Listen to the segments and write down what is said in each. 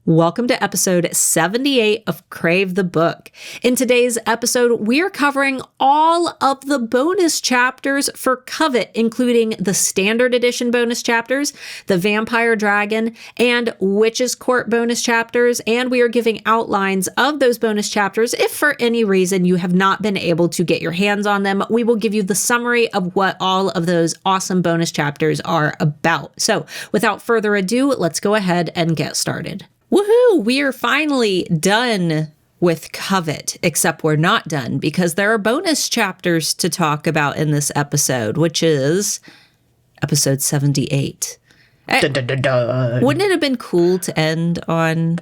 Welcome to episode 78 of Crave the Book. In today's episode, we are covering all of the bonus chapters for Covet, including the standard edition bonus chapters, the Vampire Dragon, and Witch's Court bonus chapters, and we are giving outlines of those bonus chapters. If for any reason you have not been able to get your hands on them, we will give you the summary of what all of those awesome bonus chapters are about. So without further ado, let's go ahead and get started. Woohoo! We are finally done with Covet, except we're not done because there are bonus chapters to talk about in this episode, which is episode 78. Dun, dun, dun, dun. Wouldn't it have been cool to end on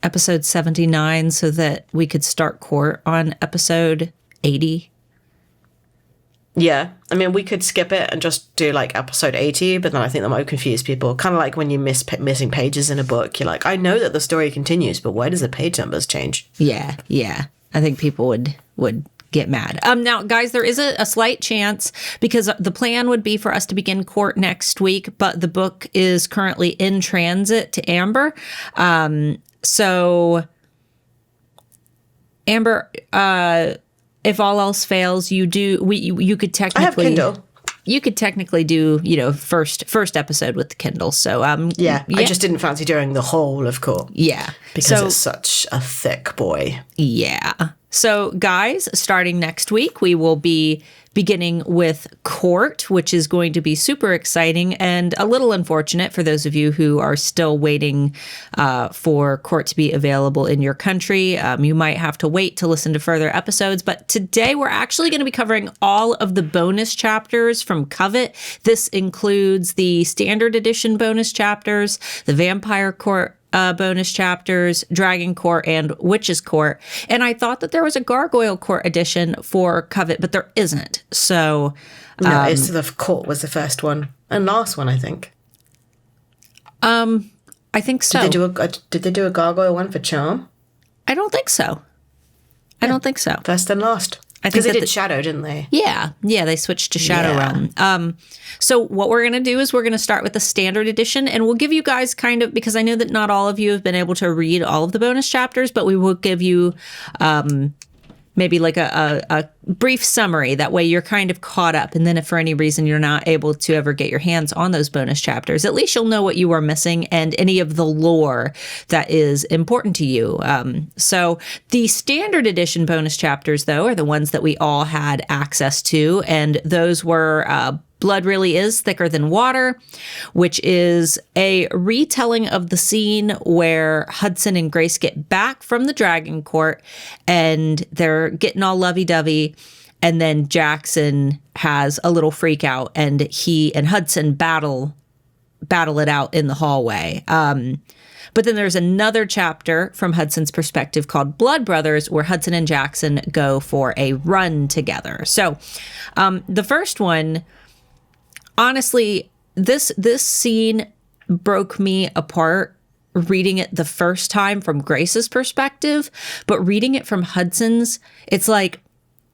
episode 79 so that we could start court on episode 80? Yeah, I mean, we could skip it and just do like episode 80, but then I think that might confuse people. Kind of like when you missing pages in a book. You're like, I know that the story continues, but why does the page numbers change? Yeah. I think people would get mad. Now, guys, there is a slight chance because the plan would be for us to begin court next week, but the book is currently in transit to Amber. So, Amber, if all else fails, you could technically. I have Kindle. You could technically do, first episode with the Kindle. So, yeah, I just didn't fancy doing the whole of court. Yeah, because it's such a thick boy. Yeah. So, guys, starting next week, we will be beginning with court, which is going to be super exciting and a little unfortunate for those of you who are still waiting for court to be available in your country. You might have to wait to listen to further episodes, but today we're actually going to be covering all of the bonus chapters from Covet. This includes the standard edition bonus chapters, the Vampire Court bonus chapters, Dragon Court, and Witch's Court. And I thought that there was a Gargoyle Court edition for Covet, but there isn't. So no, it's the court was the first one and last one, I think. I think so. Did they do a Gargoyle one for Charm? I don't think so. I don't think so. First and last. Because they did Shadow, didn't they? Yeah, they switched to Shadow Realm. So what we're going to do is we're going to start with the standard edition, and we'll give you guys kind of, because I know that not all of you have been able to read all of the bonus chapters, but we will give you maybe like a brief summary. That way you're kind of caught up. And then if for any reason you're not able to ever get your hands on those bonus chapters, at least you'll know what you are missing and any of the lore that is important to you. So the standard edition bonus chapters, though, are the ones that we all had access to. And those were Blood Really Is Thicker Than Water, which is a retelling of the scene where Hudson and Grace get back from the Dragon Court and they're getting all lovey-dovey. And then Jackson has a little freak out and he and Hudson battle it out in the hallway. But then there's another chapter from Hudson's perspective called Blood Brothers, where Hudson and Jackson go for a run together. So the first one, honestly, this scene broke me apart reading it the first time from Grace's perspective, but reading it from Hudson's, it's like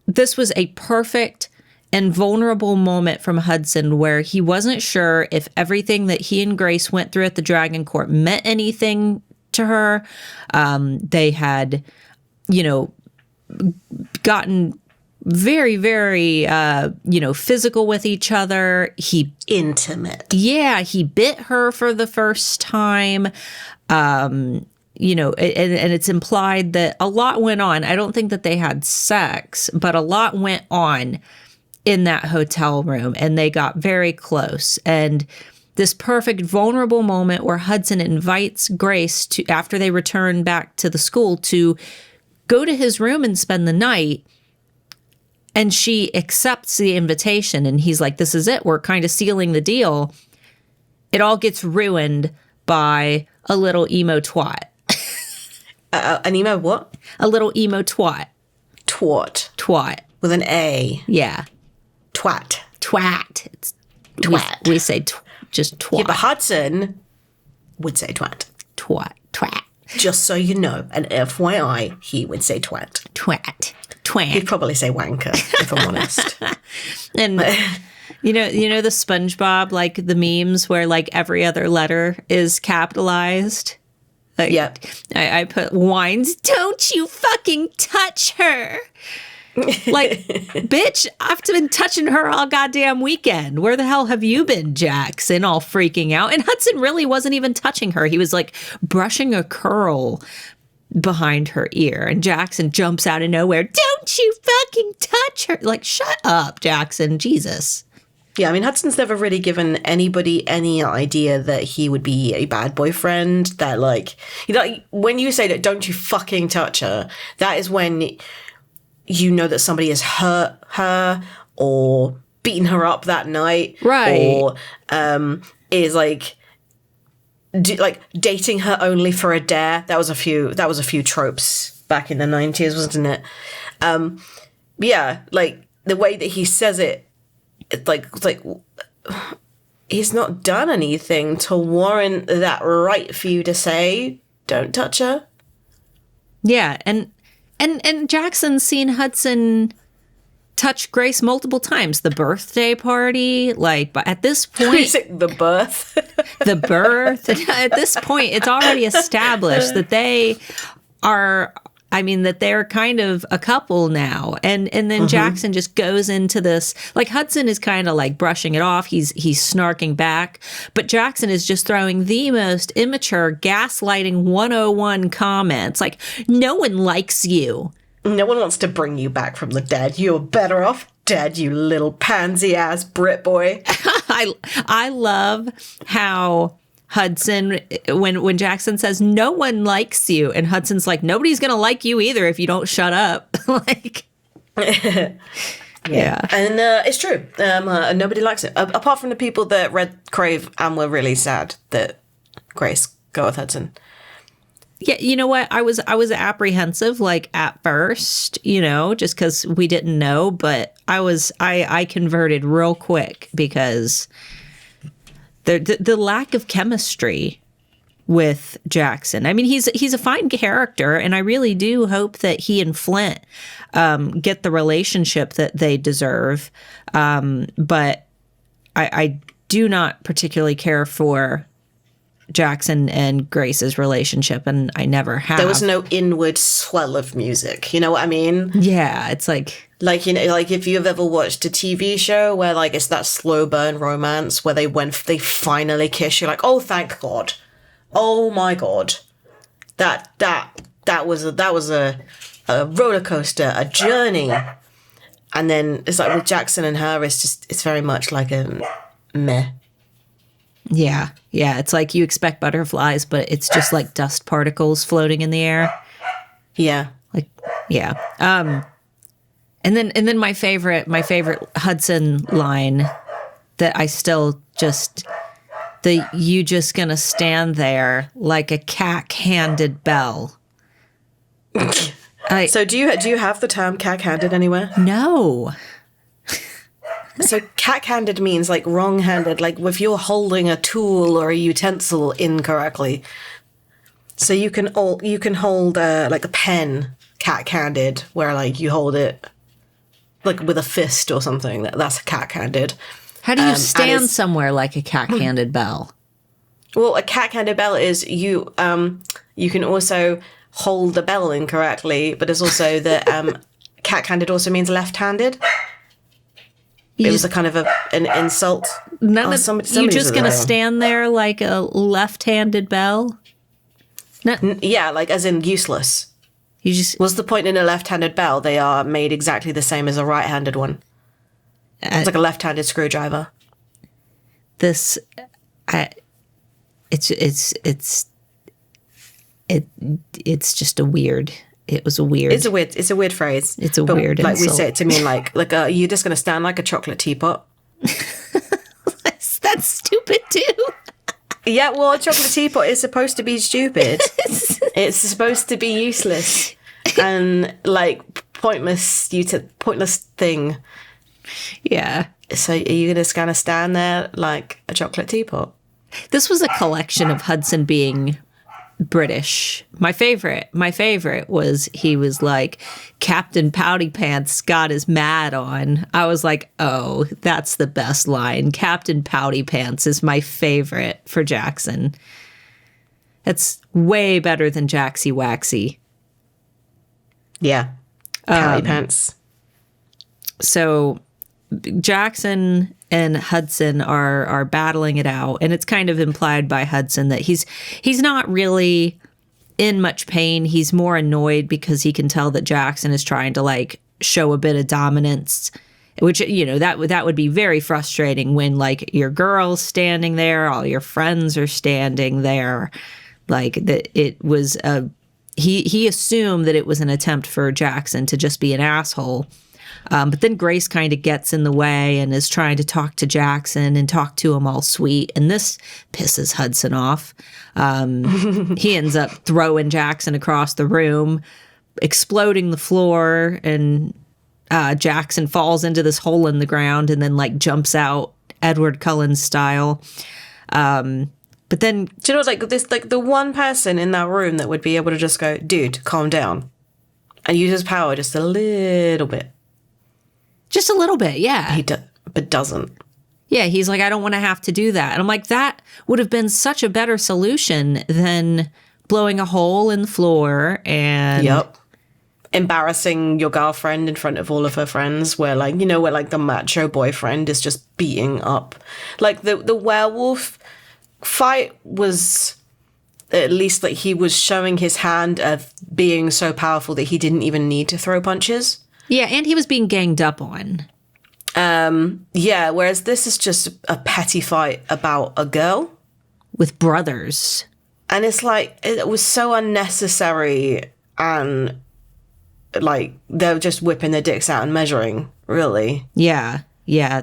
this was a perfect and vulnerable moment from Hudson where he wasn't sure if everything that he and Grace went through at the Dragon Court meant anything to her. They had, gotten very, very, physical with each other. Intimate. Yeah, he bit her for the first time. And it's implied that a lot went on. I don't think that they had sex, but a lot went on in that hotel room, and they got very close. And this perfect vulnerable moment where Hudson invites Grace to, after they return back to the school, to go to his room and spend the night. And she accepts the invitation, and he's like, this is it. We're kind of sealing the deal. It all gets ruined by a little emo twat. An emo what? A little emo twat. Twat. With an A. Yeah. Twat. It's twat. We say just twat. Yeah, but Hudson would say twat. Twat. Just so you know, an FYI, he would say twat. Twat. He'd probably say wanker, if I'm honest. And you know the SpongeBob, like the memes where like every other letter is capitalized? Like, Yeah. I put whines, don't you fucking touch her. Like, bitch, I've been touching her all goddamn weekend. Where the hell have you been, Jackson? All freaking out. And Hudson really wasn't even touching her. He was like brushing a curl behind her ear. And Jackson jumps out of nowhere. Don't you fucking touch her. Like, shut up, Jackson. Jesus. Yeah, I mean, Hudson's never really given anybody any idea that he would be a bad boyfriend. That, like, you know, when you say that, don't you fucking touch her, that is when you know that somebody has hurt her or beaten her up that night. Right. Or is, like, dating her only for a dare. That was a few tropes back in the 90s, wasn't it? Yeah, like, the way that he says it, it's like he's not done anything to warrant that right for you to say, don't touch her. Yeah, and Jackson's seen Hudson touch Grace multiple times. The birthday party, like, but at this point, the birth. the birth. At this point, it's already established that they are. I mean, that they're kind of a couple now. And then Jackson just goes into this, like, Hudson is kind of like brushing it off. He's snarking back. But Jackson is just throwing the most immature gaslighting 101 comments. Like, no one likes you. No one wants to bring you back from the dead. You're better off dead, you little pansy-ass Brit boy. I love how Hudson, when Jackson says, no one likes you, and Hudson's like, nobody's going to like you either if you don't shut up. Like, yeah. And it's true. Nobody likes it. Apart from the people that read Crave and were really sad that Grace got with Hudson. Yeah, you know what? I was apprehensive, like, at first, you know, just because we didn't know, but I converted real quick because the lack of chemistry with Jackson. I mean, he's a fine character, and I really do hope that he and Flint get the relationship that they deserve. But I do not particularly care for Jackson and Grace's relationship, and I never have. There was no inward swell of music. You know what I mean? Yeah, it's like, you know, like if you've ever watched a TV show where, like, it's that slow burn romance where they finally kiss, you're like, oh, thank God. Oh my God. That was a roller coaster, a journey. And then it's like with Jackson and her, it's very much like a meh. Yeah. It's like you expect butterflies, but it's just like dust particles floating in the air. Yeah. Like, yeah. And then my favorite Hudson line that I still just, you just gonna stand there like a cack-handed bell. So do you have the term cack-handed anywhere? No. So cack-handed means like wrong-handed, like if you're holding a tool or a utensil incorrectly. So you can hold like a pen cack-handed, where like you hold it like with a fist or something. That's cack-handed. How do you stand somewhere like a cack-handed bell? Well, a cack-handed bell is you can also hold the bell incorrectly, but there's also the cack-handed also means left-handed. It was a kind of an insult. You're just going to stand there like a left-handed bell? Yeah, like as in useless. What's the point in a left-handed bell? They are made exactly the same as a right-handed one. It's like a left-handed screwdriver. It's just a weird. It was a weird. It's a weird phrase. It's a weird like insult. We say it to mean like you're just gonna stand like a chocolate teapot. That's stupid too. Yeah, well, a chocolate teapot is supposed to be stupid. It's supposed to be useless and like pointless thing. Yeah. So are you just gonna stand there like a chocolate teapot? This was a collection of Hudson being British. My favorite was he was like, Captain Pouty Pants got his mad on. I was like, oh, that's the best line. Captain Pouty Pants is my favorite for Jackson. That's way better than Jaxie Waxy. Yeah. Patty pants. So Jackson and Hudson are battling it out, and it's kind of implied by Hudson that he's not really in much pain. He's more annoyed because he can tell that Jackson is trying to like show a bit of dominance, which, you know, that would be very frustrating when like your girl's standing there, all your friends are standing there. Like that, it was he assumed that it was an attempt for Jackson to just be an asshole. But then Grace kind of gets in the way and is trying to talk to Jackson and talk to him all sweet. And this pisses Hudson off. He ends up throwing Jackson across the room, exploding the floor. And Jackson falls into this hole in the ground and then like jumps out Edward Cullen style. But then, do you know, like this, like the one person in that room that would be able to just go, dude, calm down, and use his power just a little bit. Just a little bit, yeah. But doesn't. Yeah, he's like, I don't want to have to do that. And I'm like, that would have been such a better solution than blowing a hole in the floor and... Yep. Embarrassing your girlfriend in front of all of her friends, where like, you know, where like the macho boyfriend is just beating up. Like the werewolf fight was... At least like he was showing his hand of being so powerful that he didn't even need to throw punches. Yeah, and he was being ganged up on. Yeah, whereas this is just a petty fight about a girl. With brothers. And it's like, it was so unnecessary, and like, they're just whipping their dicks out and measuring, really. Yeah, yeah.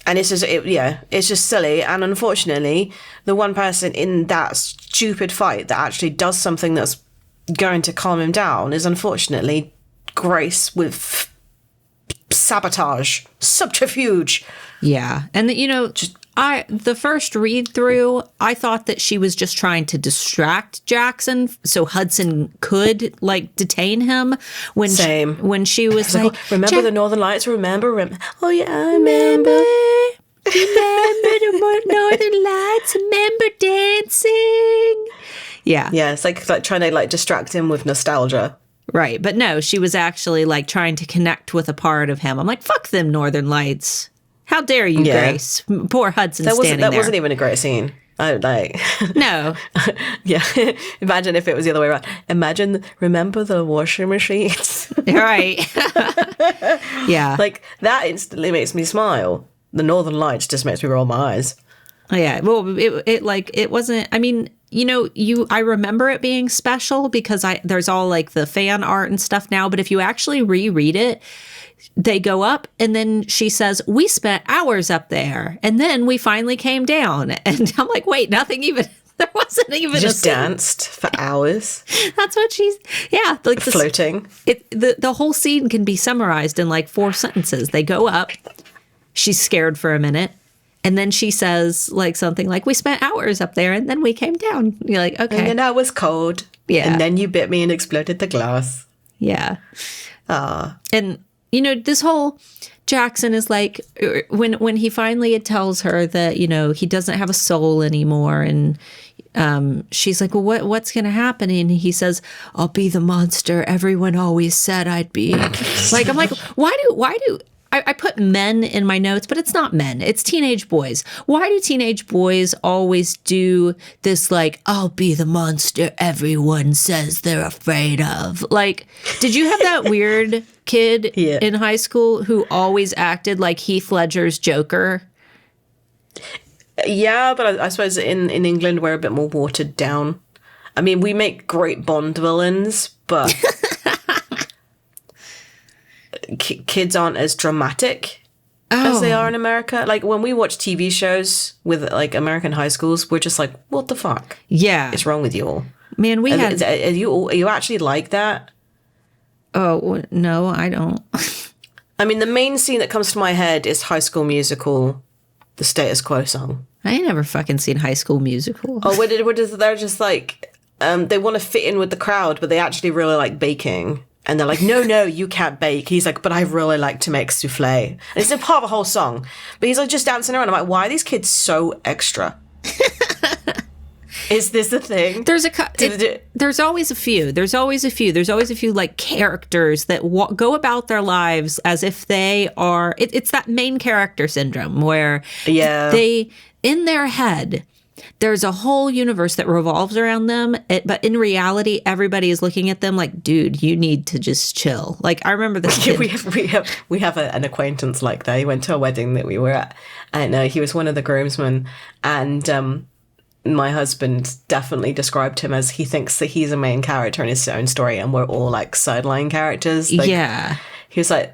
And it's just, it's just silly. And unfortunately, the one person in that stupid fight that actually does something that's going to calm him down is unfortunately Grace with subterfuge. Yeah. And, you know, the first read through, I thought that she was just trying to distract Jackson so Hudson could like detain him when she was like, remember the Northern Lights, remember? Oh yeah, I remember. Remember the Northern Lights, remember dancing. Yeah, it's like trying to like distract him with nostalgia. Right, but no, she was actually like trying to connect with a part of him. I'm like, fuck them Northern Lights. How dare you, Grace? Poor Hudson standing there. That wasn't even a great scene. I like. No. Yeah. Imagine if it was the other way around. Remember the washing machines? Right. Yeah. Like that instantly makes me smile. The Northern Lights just makes me roll my eyes. Yeah. Well, it wasn't. I mean, you know, I remember it being special because there's all like the fan art and stuff now. But if you actually reread it, they go up and then she says, we spent hours up there and then we finally came down. And I'm like, wait, there wasn't even just danced for hours. That's what like floating. The whole scene can be summarized in like 4 sentences. They go up, she's scared for a minute. And then she says like something like, we spent hours up there and then we came down. You're like, okay. And then I was cold. Yeah. And then you bit me and exploded the glass. Yeah. And, you know, this whole Jackson is like, when he finally tells her that, you know, he doesn't have a soul anymore. And she's like, well, what's going to happen? And he says, I'll be the monster everyone always said I'd be. Like, I'm like, why do I put men in my notes, but it's not men. It's teenage boys. Why do teenage boys always do this, like, I'll be the monster everyone says they're afraid of? Like, did you have that weird kid in high school who always acted like Heath Ledger's Joker? Yeah, but I suppose in England we're a bit more watered down. I mean, we make great Bond villains, but... kids aren't as dramatic as they are in America. Like when we watch TV shows with like American high schools, we're just like, what the fuck? Yeah, what's wrong with you all? Man, are you actually like that? Oh no, I don't. I mean, the main scene that comes to my head is High School Musical, the Status Quo song. I ain't never fucking seen High School Musical. Oh, they're just like they want to fit in with the crowd, but they actually really like baking. And they're like, no, you can't bake. He's like, but I really like to make souffle. And it's a part of a whole song. But he's like just dancing around. I'm like, why are these kids so extra? Is this a thing? There's always a few. There's always a few like characters that go about their lives as if they are. It's that main character syndrome where they in their head. There's a whole universe that revolves around them, but in reality, everybody is looking at them like, dude, you need to just chill. Like, I remember this kid. We have an acquaintance like that. He went to a wedding that we were at, and he was one of the groomsmen, and my husband definitely described him as he thinks that he's a main character in his own story, and we're all like sideline characters. Like, yeah. He was like,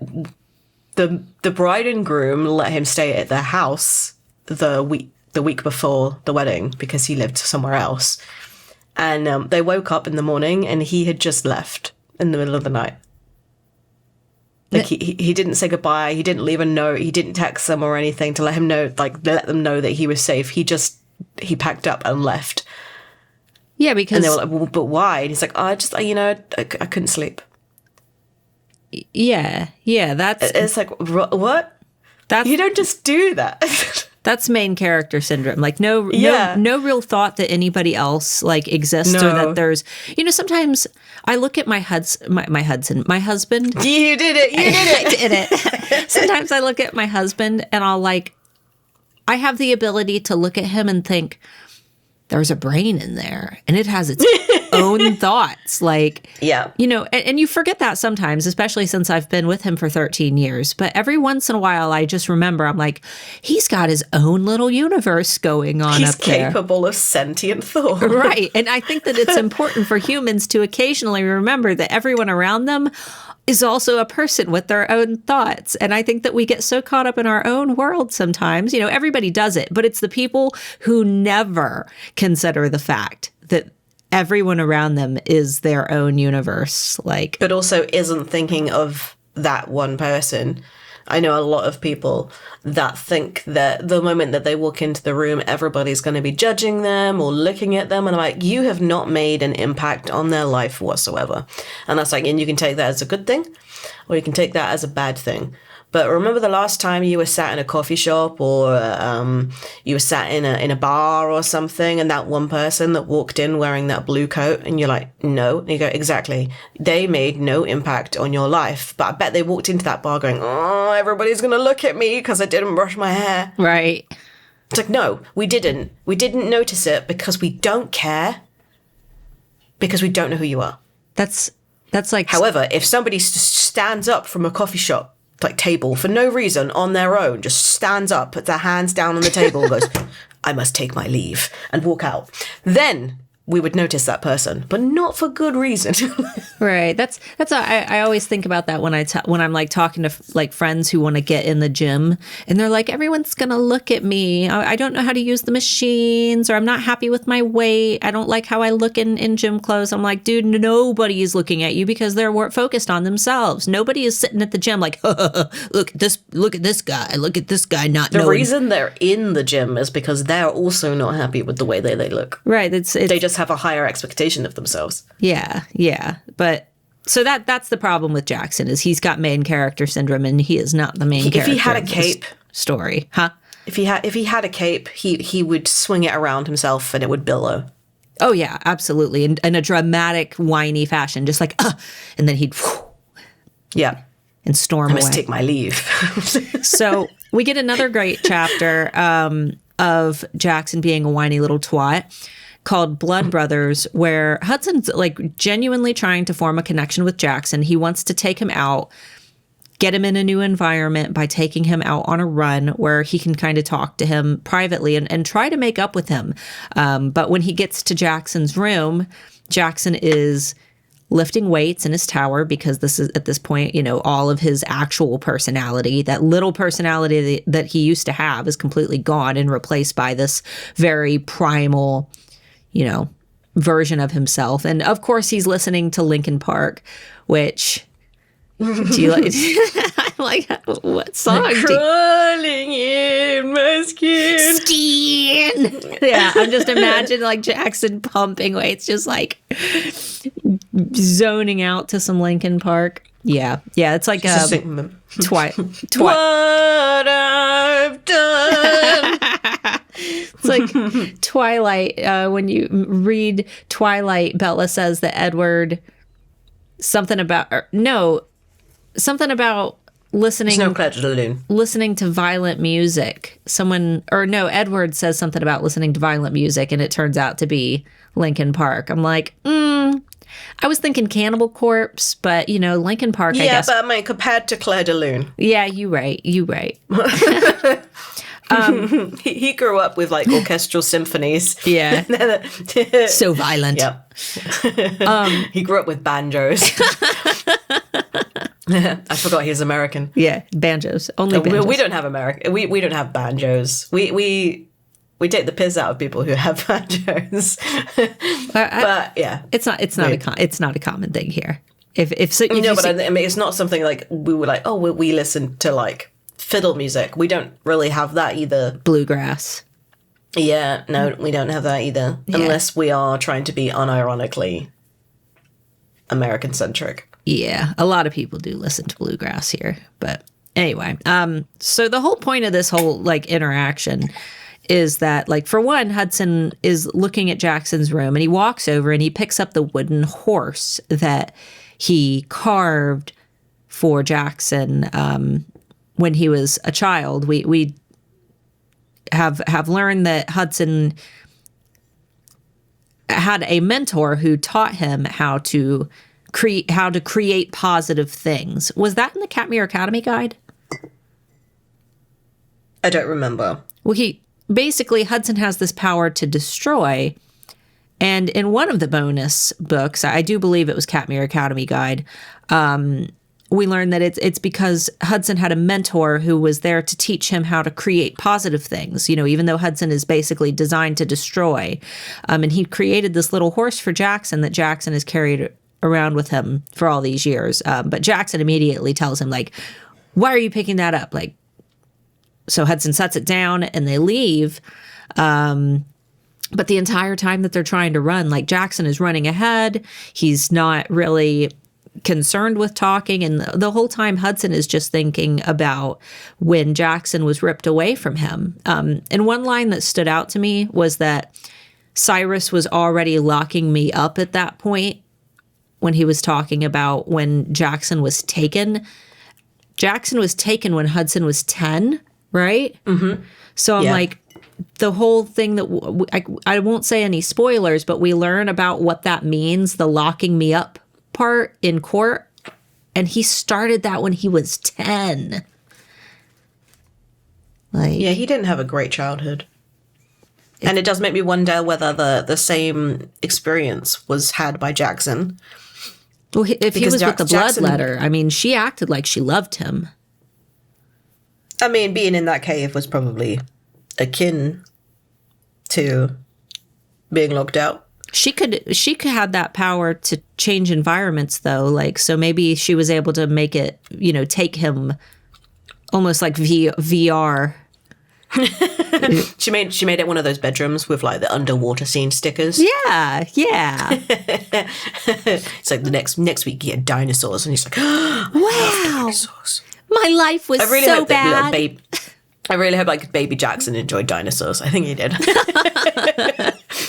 the bride and groom let him stay at their house the week before the wedding because he lived somewhere else. And they woke up in the morning and he had just left in the middle of the night. Like he didn't say goodbye. He didn't leave a note. He didn't text them or anything to let them know that he was safe. He packed up and left. Yeah, because... And they were like, well, but why? And he's like, I couldn't sleep. Yeah, that's... It's like, what? You don't just do that. That's main character syndrome. Like no real thought that anybody else like exists or that there's, sometimes I look at my husband. You did it. I did it. Sometimes I look at my husband and I have the ability to look at him and think, there's a brain in there and it has its own thoughts. Like, yeah, and you forget that sometimes, especially since I've been with him for 13 years. But every once in a while, I just remember, I'm like, he's got his own little universe going on up there. He's capable of sentient thought. Right. And I think that it's important for humans to occasionally remember that everyone around them is also a person with their own thoughts. And I think that we get so caught up in our own world sometimes. Everybody does it, but it's the people who never consider the fact that everyone around them is their own universe. But also isn't thinking of that one person. I know a lot of people that think that the moment that they walk into the room, everybody's going to be judging them or looking at them. And I'm like, you have not made an impact on their life whatsoever. And that's like, and you can take that as a good thing or you can take that as a bad thing. But remember the last time you were sat in a coffee shop or you were sat in a bar or something and that one person that walked in wearing that blue coat and you're like, no. And you go, exactly. They made no impact on your life. But I bet they walked into that bar going, oh, everybody's going to look at me because I didn't brush my hair. Right. It's like, no, we didn't. We didn't notice it because we don't care because we don't know who you are. That's like... However, if somebody stands up from a coffee shop table for no reason on their own, just stands up, puts their hands down on the table and goes, I must take my leave and walk out, then we would notice that person, but not for good reason. Right. That's I always think about that when I'm like talking to like friends who want to get in the gym and they're like, everyone's going to look at me. I don't know how to use the machines, or I'm not happy with my weight. I don't like how I look in gym clothes. I'm like, dude, nobody is looking at you because they're focused on themselves. Nobody is sitting at the gym like, look at this guy. Look at this guy not knowing. The reason they're in the gym is because they're also not happy with the way they look. Right. They just have a higher expectation of themselves. Yeah. But so that's the problem with Jackson is he's got main character syndrome and he is not the main character. If he had a cape story, huh? If he had a cape, he would swing it around himself and it would billow. Oh yeah, absolutely. In a dramatic, whiny fashion, just like and then he'd yeah. And storm away. I must take my leave. So we get another great chapter of Jackson being a whiny little twat, called Blood Brothers, where Hudson's like genuinely trying to form a connection with Jackson. He wants to take him out, get him in a new environment by taking him out on a run where he can kind of talk to him privately and try to make up with him. But when he gets to Jackson's room, Jackson is lifting weights in his tower because this is at this point, all of his actual personality, that little personality that he used to have is completely gone and replaced by this very primal, version of himself. And of course he's listening to Linkin Park, which do you like? I'm like, what song? Crawling in my skin. Yeah, I'm just imagining like Jackson pumping weights, just like zoning out to some Linkin Park. Yeah, it's like What I've done. It's like Twilight, when you read Twilight, Bella says that Edward, something about listening. There's no Claire de la Lune. Listening to violent music. Edward says something about listening to violent music, and it turns out to be Linkin Park. I'm like, I was thinking Cannibal Corpse, but Linkin Park. Yeah, I guess. But I mean, compared to Claire de Lune. Yeah, you right. He grew up with like orchestral symphonies. Yeah. So violent. Yep. He grew up with banjos. I forgot he was American. Yeah, banjos. Only banjos. We don't have we don't have banjos. We take the piss out of people who have banjos. But yeah, it's not a common thing here. But I mean, it's not something like we were like, oh, we listen to like fiddle music. We don't really have that either. Bluegrass. Yeah, no, we don't have that either. Yeah. Unless we are trying to be unironically American centric. Yeah, a lot of people do listen to bluegrass here. But anyway, so the whole point of this whole like interaction is that, like, for one, Hudson is looking at Jackson's room, and he walks over and he picks up the wooden horse that he carved for Jackson when he was a child. We have learned that Hudson had a mentor who taught him how to create positive things. Was that in the Katmere Academy guide? I don't remember. Well, Hudson has this power to destroy, and in one of the bonus books, I do believe it was Katmere Academy guide, we learned that it's because Hudson had a mentor who was there to teach him how to create positive things, even though Hudson is basically designed to destroy. And he created this little horse for Jackson that Jackson has carried around with him for all these years. But Jackson immediately tells him, like, why are you picking that up? Like, so Hudson sets it down and they leave. But the entire time that they're trying to run, like, Jackson is running ahead. He's not really concerned with talking, and the whole time Hudson is just thinking about when Jackson was ripped away from him. And one line that stood out to me was that Cyrus was already locking me up at that point when he was talking about when Jackson was taken. Jackson was taken when Hudson was 10, right? Mm-hmm. So I'm like, the whole thing that I won't say any spoilers, but we learn about what that means, the locking me up part in court, and he started that when he was 10. Like, yeah, he didn't have a great childhood. And it does make me wonder whether the same experience was had by Jackson. Well, if he was with the bloodletter, I mean, she acted like she loved him. I mean, being in that cave was probably akin to being locked out. She could have that power to change environments, though. Like, so maybe she was able to make it, take him almost like VR. She made it one of those bedrooms with like the underwater scene stickers. Yeah. It's like the next week you get dinosaurs, and he's like, wow, dinosaurs. My life was so bad. I really hope like baby Jackson enjoyed dinosaurs. I think he did.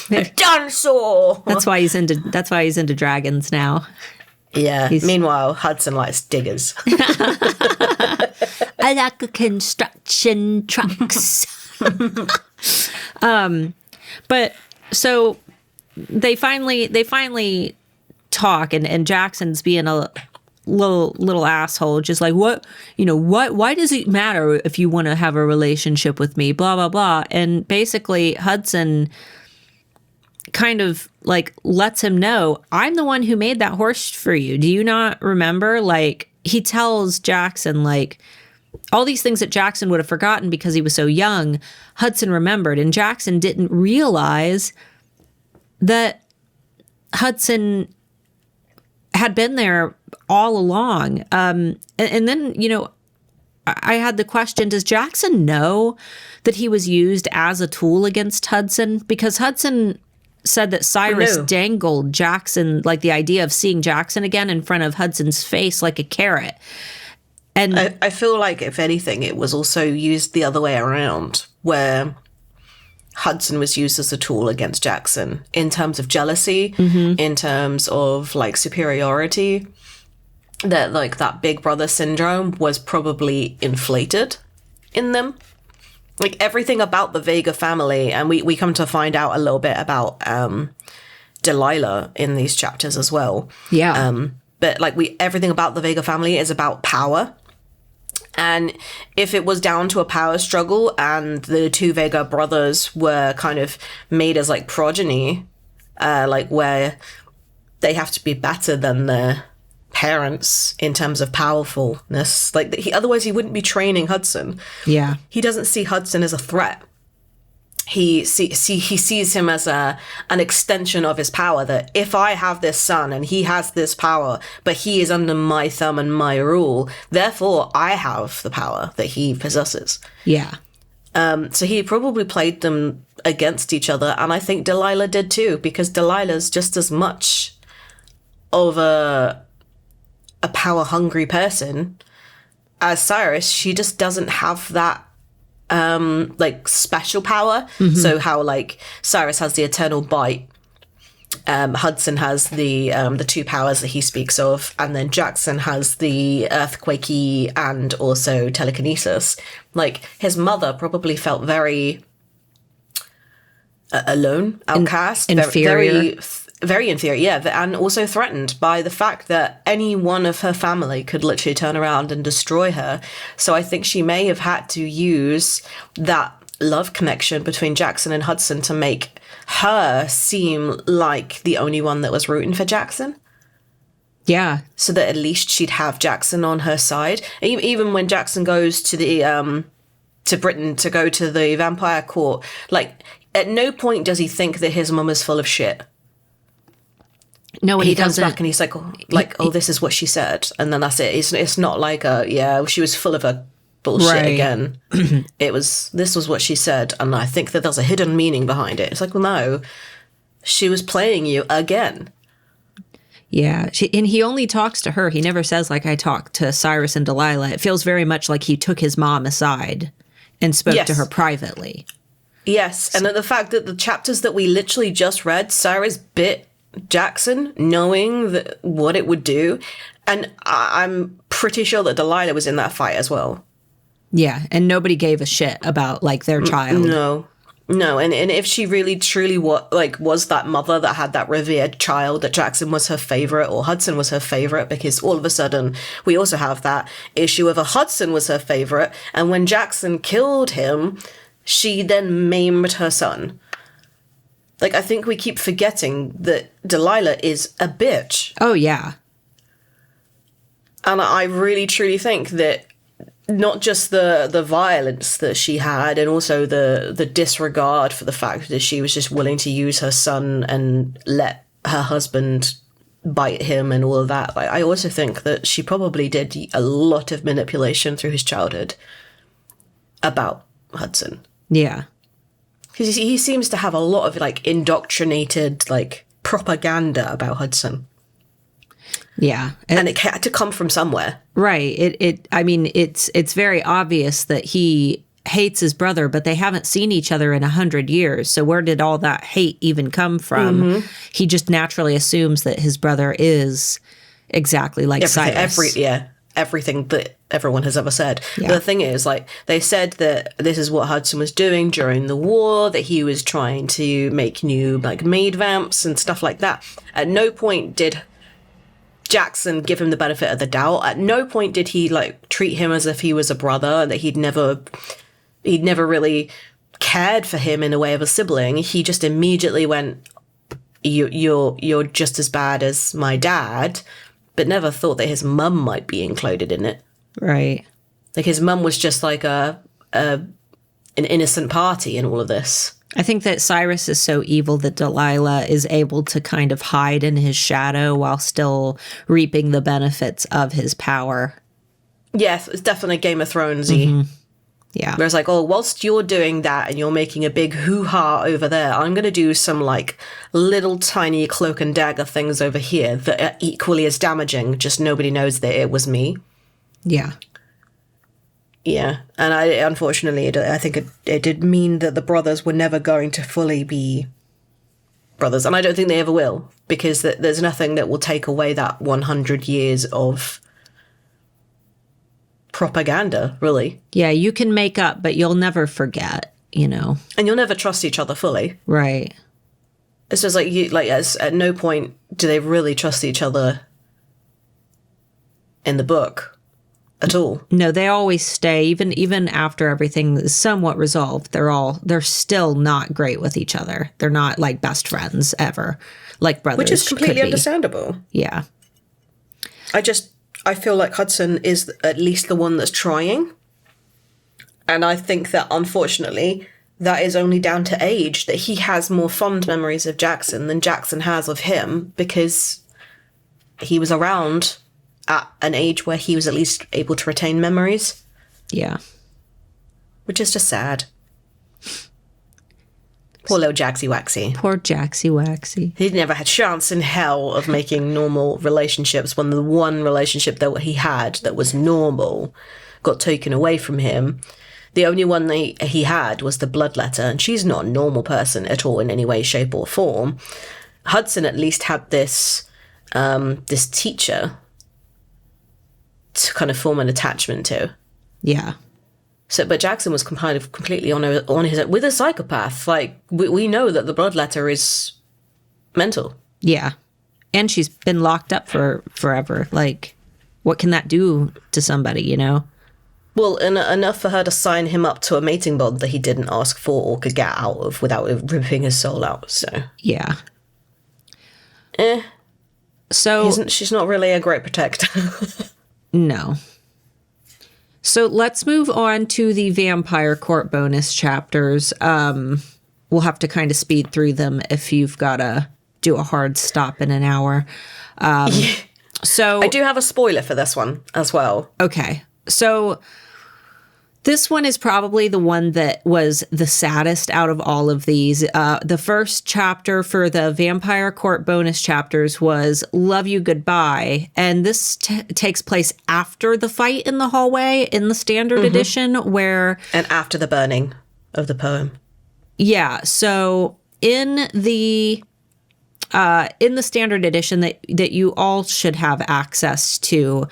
A dinosaur. That's why he's into dragons now. Yeah. Meanwhile, Hudson likes diggers. I like construction trucks. But so they finally talk, and Jackson's being a little asshole, just like, why does it matter if you want to have a relationship with me, blah blah blah. And basically Hudson kind of like lets him know, I'm the one who made that horse for you. Do you not remember? Like, he tells Jackson like all these things that Jackson would have forgotten because he was so young. Hudson remembered, and Jackson didn't realize that Hudson had been there all along. And then, I had the question, does Jackson know that he was used as a tool against Hudson? Because Hudson said that Cyrus dangled Jackson, like the idea of seeing Jackson again in front of Hudson's face like a carrot. And I feel like, if anything, it was also used the other way around, where Hudson was used as a tool against Jackson in terms of jealousy, in terms of like superiority, that like that big brother syndrome was probably inflated in them. Like everything about the Vega family, and we come to find out a little bit about Delilah in these chapters as well. Yeah. But like everything about the Vega family is about power. And if it was down to a power struggle and the two Vega brothers were kind of made as like progeny, like where they have to be better than their parents in terms of powerfulness, like otherwise he wouldn't be training Hudson. Yeah. He doesn't see Hudson as a threat. He sees him as an extension of his power, that if I have this son and he has this power, but he is under my thumb and my rule, therefore I have the power that he possesses. Yeah. So he probably played them against each other, and I think Delilah did too, because Delilah's just as much of a power-hungry person as Cyrus. She just doesn't have that like special power. So how like Cyrus has the eternal bite, Hudson has the two powers that he speaks of, and then Jackson has the earthquakey and also telekinesis. Like his mother probably felt very alone, outcast, inferior. Very inferior, yeah, and also threatened by the fact that any one of her family could literally turn around and destroy her. So I think she may have had to use that love connection between Jackson and Hudson to make her seem like the only one that was rooting for Jackson. Yeah. So that at least she'd have Jackson on her side. Even when Jackson goes to the to Britain to go to the vampire court, like at no point does he think that his mum is full of shit. No, he comes back and he's like, oh, this is what she said, and then that's it. It's not like she was full of a bullshit again. This was what she said, and I think that there's a hidden meaning behind it. It's like, well, no, she was playing you again. Yeah, and he only talks to her. He never says like I talked to Cyrus and Delilah. It feels very much like he took his mom aside and spoke to her privately. Yes, and the fact that the chapters that we literally just read, Cyrus bit Jackson, knowing what it would do, and I'm pretty sure that Delilah was in that fight as well. Yeah, and nobody gave a shit about like their child. No, and if she really truly was that mother that had that revered child, that Jackson was her favorite or Hudson was her favorite, because all of a sudden we also have that issue of a Hudson was her favorite, and when Jackson killed him, she then maimed her son. Like, I think we keep forgetting that Delilah is a bitch. Oh, yeah. And I really, truly think that not just the violence that she had, and also the disregard for the fact that she was just willing to use her son and let her husband bite him and all of that. Like, I also think that she probably did a lot of manipulation through his childhood about Hudson. Yeah. Because he seems to have a lot of, like, indoctrinated, like, propaganda about Hudson. Yeah. And it had to come from somewhere. Right. It's very obvious that he hates his brother, but they haven't seen each other in 100 years. So where did all that hate even come from? He just naturally assumes that his brother is exactly like Cyrus. Everything that everyone has ever said. Yeah. The thing is, like, they said that this is what Hudson was doing during the war, that he was trying to make new, like, maid vamps and stuff like that. At no point did Jackson give him the benefit of the doubt. At no point did he, like, treat him as if he was a brother, that he'd never really cared for him in a way of a sibling. He just immediately went, you're just as bad as my dad, but never thought that his mum might be included in it. Right. Like, his mum was just like an innocent party in all of this. I think that Cyrus is so evil that Delilah is able to kind of hide in his shadow while still reaping the benefits of his power. Yes, it's definitely Game of Thrones-y. Yeah. Whereas, like, oh, whilst you're doing that and you're making a big hoo-ha over there, I'm going to do some, like, little tiny cloak and dagger things over here that are equally as damaging, just nobody knows that it was me. Yeah. Yeah, and unfortunately, I think it did mean that the brothers were never going to fully be brothers, and I don't think they ever will, because there's nothing that will take away that 100 years of propaganda, really. Yeah, you can make up, but you'll never forget, you know. And you'll never trust each other fully. Right. It's just at no point do they really trust each other in the book. At all. No, they always stay, even after everything is somewhat resolved. They're still not great with each other. They're not like best friends ever, like brothers. Which is completely understandable. Yeah. I feel like Hudson is at least the one that's trying. And I think that, unfortunately, that is only down to age, that he has more fond memories of Jackson than Jackson has of him, because he was around at an age where he was at least able to retain memories. Yeah. Which is just sad. Poor little Jaxie Waxy. Poor Jaxie Waxy. He never had chance in hell of making normal relationships when the one relationship that he had that was normal got taken away from him. The only one he had was the bloodletter, and she's not a normal person at all in any way, shape or form. Hudson at least had this teacher to kind of form an attachment to. Yeah. So, but Jackson was kind of completely on his own with a psychopath. Like, we know that the bloodletter is mental. Yeah. And she's been locked up for forever. Like, what can that do to somebody, you know? Well, enough for her to sign him up to a mating bond that he didn't ask for or could get out of without ripping his soul out, so. Yeah. So she's not really a great protector. No. So let's move on to the Vampire Court bonus chapters. We'll have to kind of speed through them if you've got to do a hard stop in an hour. So I do have a spoiler for this one as well. Okay. So this one is probably the one that was the saddest out of all of these. The first chapter for the Vampire Court bonus chapters was Love You Goodbye. And this takes place after the fight in the hallway in the standard edition where... And after the burning of the poem. Yeah. So in the standard edition that you all should have access to,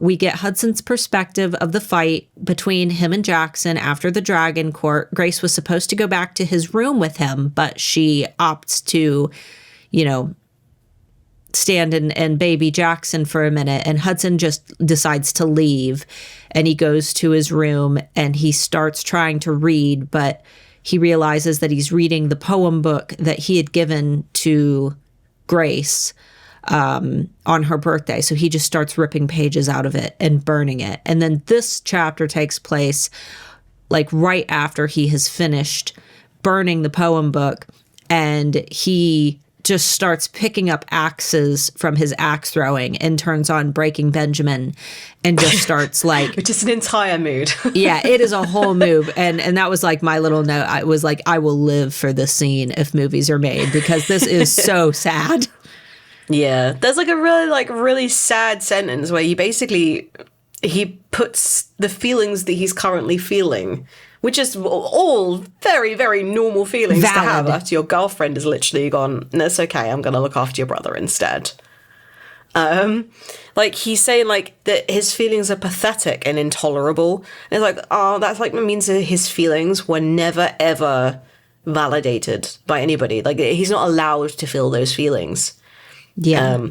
we get Hudson's perspective of the fight between him and Jackson after the Dragon Court. Grace was supposed to go back to his room with him, but she opts to, stand and baby Jackson for a minute. And Hudson just decides to leave, and he goes to his room and he starts trying to read, but he realizes that he's reading the poem book that he had given to Grace on her birthday. So he just starts ripping pages out of it and burning it. And then this chapter takes place like right after he has finished burning the poem book, and he just starts picking up axes from his axe throwing and turns on Breaking Benjamin and just starts like... Which is an entire mood. Yeah, it is a whole move. And that was like my little note. I was like, I will live for this scene if movies are made, because this is so sad. Yeah, there's like a really sad sentence where he puts the feelings that he's currently feeling, which is all very, very normal feelings to have after your girlfriend has literally gone, "That's okay, I'm going to look after your brother instead." Like he's saying like that his feelings are pathetic and intolerable. And it's like, oh, that's like means that his feelings were never ever validated by anybody. Like he's not allowed to feel those feelings. Yeah.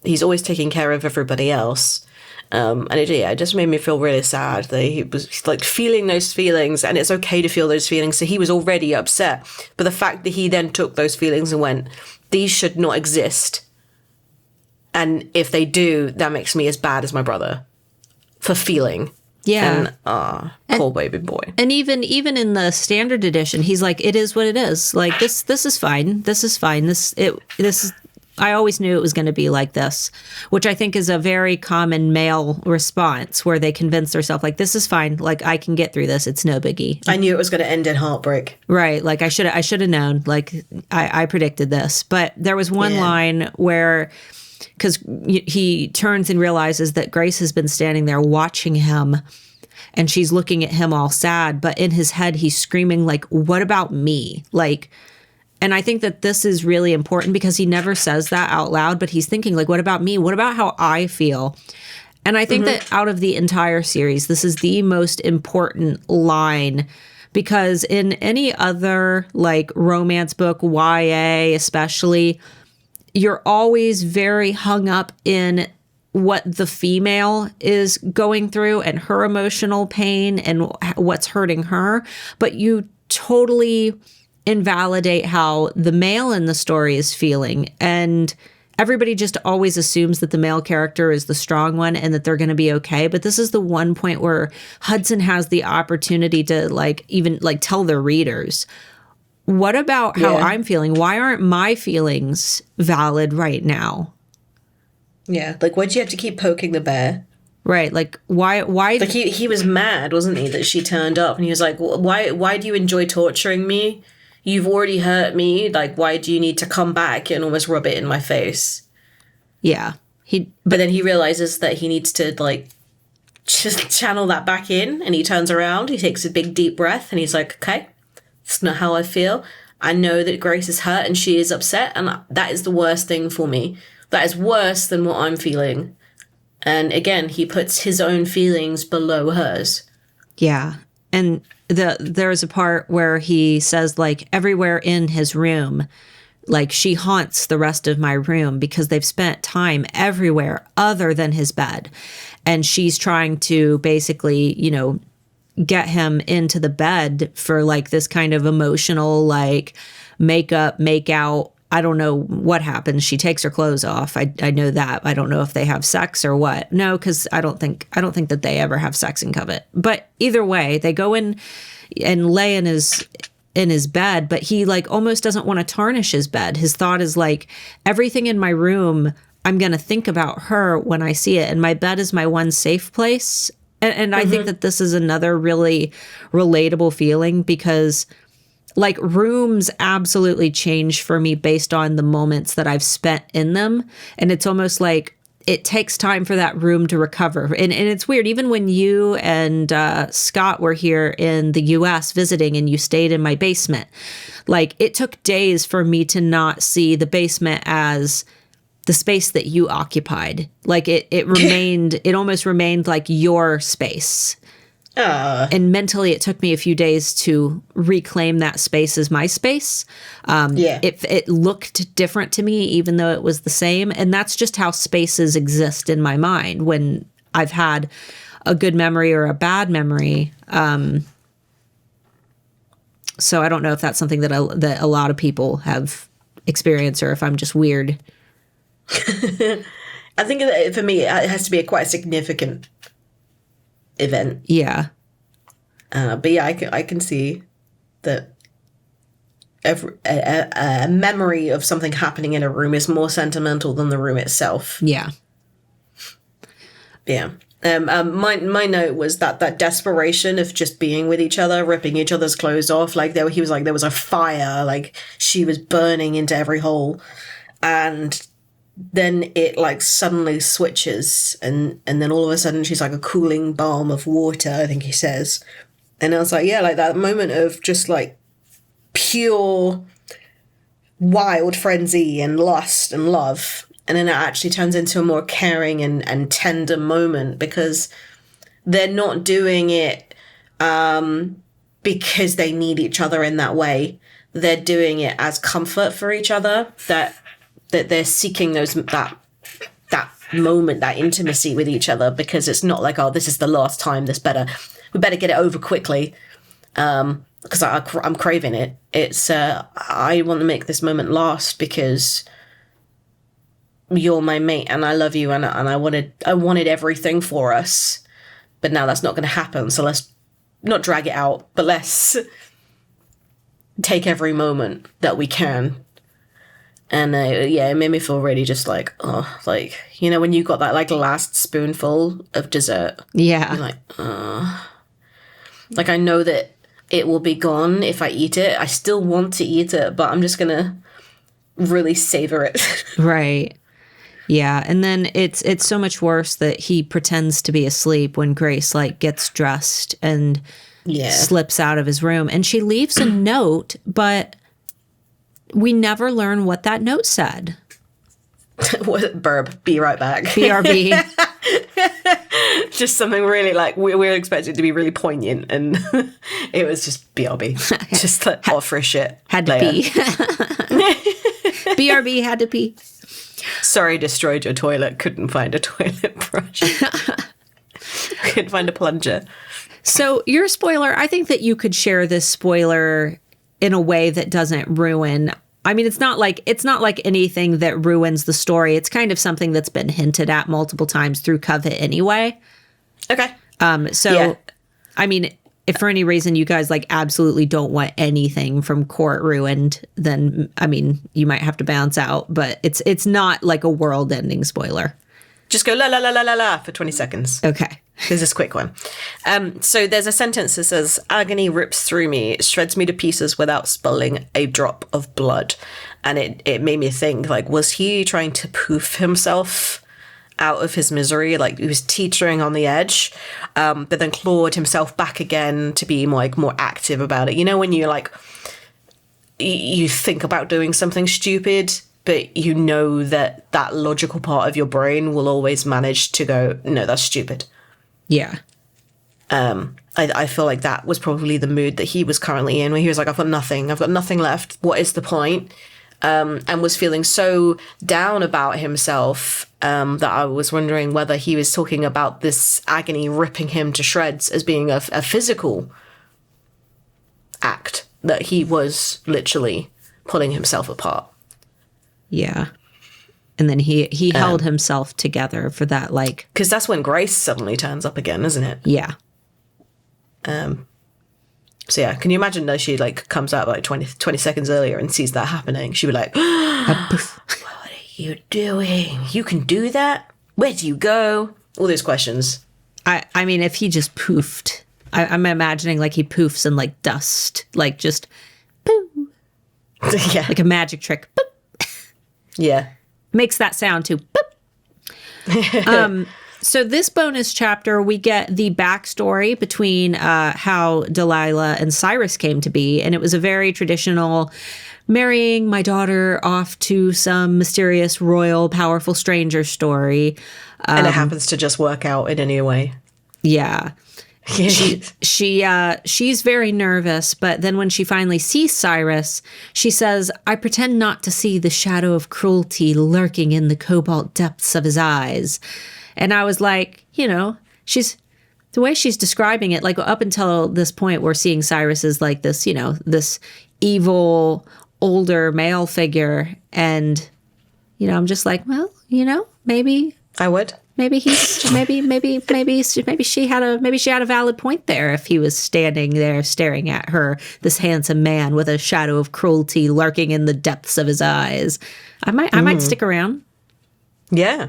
He's always taking care of everybody else. And it just made me feel really sad that he was like feeling those feelings, and it's okay to feel those feelings. So he was already upset. But the fact that he then took those feelings and went, these should not exist. And if they do, that makes me as bad as my brother for feeling. Yeah. And poor baby boy. And even in the standard edition, he's like, it is what it is. Like this is fine. This is fine. This is, I always knew it was going to be like this, which I think is a very common male response, where they convince themselves like, this is fine. Like I can get through this. It's no biggie. I knew it was going to end in heartbreak. Right. Like I should have known, like I predicted this, but there was one line where, because he turns and realizes that Grace has been standing there watching him, and she's looking at him all sad, but in his head he's screaming like, what about me? Like, and I think that this is really important because he never says that out loud, but he's thinking like, what about me? What about how I feel? And I think that out of the entire series, this is the most important line, because in any other like romance book, YA especially, you're always very hung up in what the female is going through and her emotional pain and what's hurting her. But you totally invalidate how the male in the story is feeling. And everybody just always assumes that the male character is the strong one and that they're going to be okay. But this is the one point where Hudson has the opportunity to like even like tell their readers, what about how I'm feeling? Why aren't my feelings valid right now? Yeah. Like, why'd you have to keep poking the bear? Right. Like, why? Like, he was mad, wasn't he, that she turned up, and he was like, why do you enjoy torturing me? You've already hurt me. Like, why do you need to come back and almost rub it in my face? Yeah. But then he realizes that he needs to, like, just channel that back in, and he turns around, he takes a big deep breath, and he's like, okay, it's not how I feel. I know that Grace is hurt and she is upset, and that is the worst thing for me. That is worse than what I'm feeling. And again, he puts his own feelings below hers. Yeah. And there's a part where he says, like, everywhere in his room, like, she haunts the rest of my room because they've spent time everywhere other than his bed. And she's trying to basically, you know, get him into the bed for like this kind of emotional, like, make up, make out. I don't know what happens. She takes her clothes off. I know that. I don't know if they have sex or what. No, because I don't think that they ever have sex in Covet. But either way, they go in and lay in his bed, but he like almost doesn't want to tarnish his bed. His thought is like, everything in my room, I'm going to think about her when I see it. And my bed is my one safe place. And I think that this is another really relatable feeling, because like rooms absolutely change for me based on the moments that I've spent in them. And it's almost like it takes time for that room to recover. And it's weird, even when you and Scott were here in the US visiting and you stayed in my basement, like it took days for me to not see the basement as the space that you occupied. Like it remained, it almost remained like your space. And mentally, it took me a few days to reclaim that space as my space. It looked different to me, even though it was the same. And that's just how spaces exist in my mind when I've had a good memory or a bad memory. So I don't know if that's something that a lot of people have experienced, or if I'm just weird. I think that for me, it has to be quite a significant event. Yeah. But yeah, I can see that a memory of something happening in a room is more sentimental than the room itself. Yeah. Yeah. My note was that desperation of just being with each other, ripping each other's clothes off. Like he was like, there was a fire, like she was burning into every hole. And then it like suddenly switches, and then all of a sudden she's like a cooling balm of water, I think he says. And I was like, yeah, like that moment of just like pure wild frenzy and lust and love. And then it actually turns into a more caring and tender moment, because they're not doing it because they need each other in that way. They're doing it as comfort for each other, that they're seeking that moment, that intimacy with each other, because it's not like, oh, this is the last time, we better get it over quickly, because I'm craving it. It's I want to make this moment last because you're my mate and I love you, and I wanted everything for us, but now that's not going to happen. So let's not drag it out, but let's take every moment that we can. And it made me feel really just like, oh, like, you know, when you got that like last spoonful of dessert. Yeah. You're like, oh. Like, I know that it will be gone if I eat it. I still want to eat it, but I'm just going to really savor it. Right. Yeah, and then it's so much worse that he pretends to be asleep when Grace like gets dressed and slips out of his room, and she leaves a note, but we never learn what that note said. What Burb? Be right back. BRB. Just something really like we were expecting it to be really poignant, and it was just BRB. Just like offer a shit. Had to pee. BRB had to pee. Sorry, destroyed your toilet. Couldn't find a toilet brush. Couldn't find a plunger. So your spoiler, I think that you could share this spoiler in a way that doesn't ruin. I mean, it's not like anything that ruins the story. It's kind of something that's been hinted at multiple times through Covet anyway. Okay. I mean, if for any reason you guys like absolutely don't want anything from Court ruined, then I mean, you might have to bounce out, but it's not like a world-ending spoiler. Just go la la la la la la for 20 seconds. Okay. This is a quick one. So there's a sentence that says, agony rips through me, it shreds me to pieces without spilling a drop of blood. And it made me think, like, was he trying to poof himself out of his misery? Like, he was teetering on the edge, but then clawed himself back again to be more active about it. You know, when you like, you think about doing something stupid, but you know that logical part of your brain will always manage to go, no, that's stupid. Yeah. I feel like that was probably the mood that he was currently in, where he was like, I've got nothing left. What is the point? And was feeling so down about himself that I was wondering whether he was talking about this agony ripping him to shreds as being a physical act, that he was literally pulling himself apart. Yeah. And then he held himself together for that, like... Because that's when Grace suddenly turns up again, isn't it? Yeah. So yeah, can you imagine that she like comes out like 20 seconds earlier and sees that happening? She'd be like, what are you doing? You can do that? Where do you go? All those questions. I mean, if he just poofed, I'm imagining like he poofs in like dust, like just poof. Yeah. Like a magic trick. Boop. Yeah. Makes that sound too. Boop. So this bonus chapter, we get the backstory between how Delilah and Cyrus came to be. And it was a very traditional marrying my daughter off to some mysterious, royal, powerful stranger story. And it happens to just work out in any way. Yeah. She's very nervous, but then when she finally sees Cyrus, she says, I pretend not to see the shadow of cruelty lurking in the cobalt depths of his eyes. And I was like, you know, the way she's describing it, like up until this point, we're seeing Cyrus as like this, you know, this evil, older male figure. And, you know, I'm just like, well, you know, maybe I would. Maybe she had a valid point there if he was standing there staring at her, this handsome man with a shadow of cruelty lurking in the depths of his eyes. I might stick around. Yeah.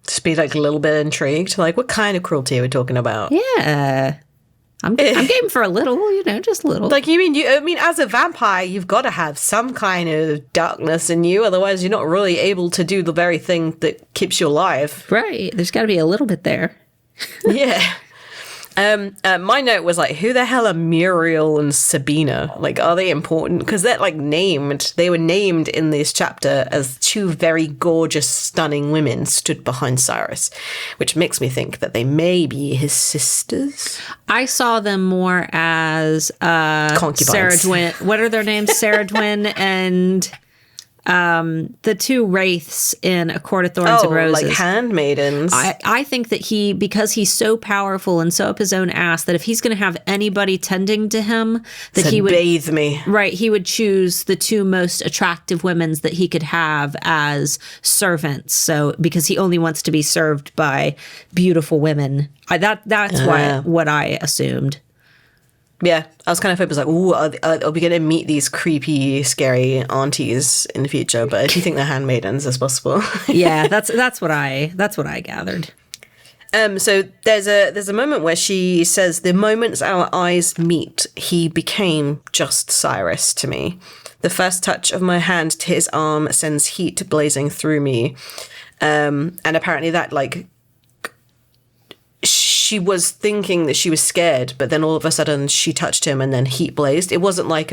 Just be like a little bit intrigued. Like, what kind of cruelty are we talking about? Yeah. I'm game for a little, you know, just a little. Like, I mean, as a vampire, you've got to have some kind of darkness in you. Otherwise, you're not really able to do the very thing that keeps you alive. Right. There's got to be a little bit there. Yeah. My note was like, who the hell are Muriel and Sabina? Like, are they important? Because they're like named. They were named in this chapter as two very gorgeous, stunning women stood behind Cyrus, which makes me think that they may be his sisters. I saw them more as concubines. Sarah Dwin. What are their names? Sarah Dwin and the two wraiths in A Court of Thorns and Roses. Like handmaidens. I think that because he's so powerful and so up his own ass, that if he's going to have anybody tending to him, that he would bathe me. Right, he would choose the two most attractive women that he could have as servants. So because he only wants to be served by beautiful women, that's what I assumed. Yeah, I was kind of hoping, like, ooh, are we going to meet these creepy, scary aunties in the future? But if you think they're handmaidens, it's possible. Yeah, that's what I gathered. So there's a moment where she says, the moments our eyes meet, he became just Cyrus to me. The first touch of my hand to his arm sends heat blazing through me. And apparently that, like, she was thinking that she was scared, but then all of a sudden she touched him and then heat blazed. It wasn't like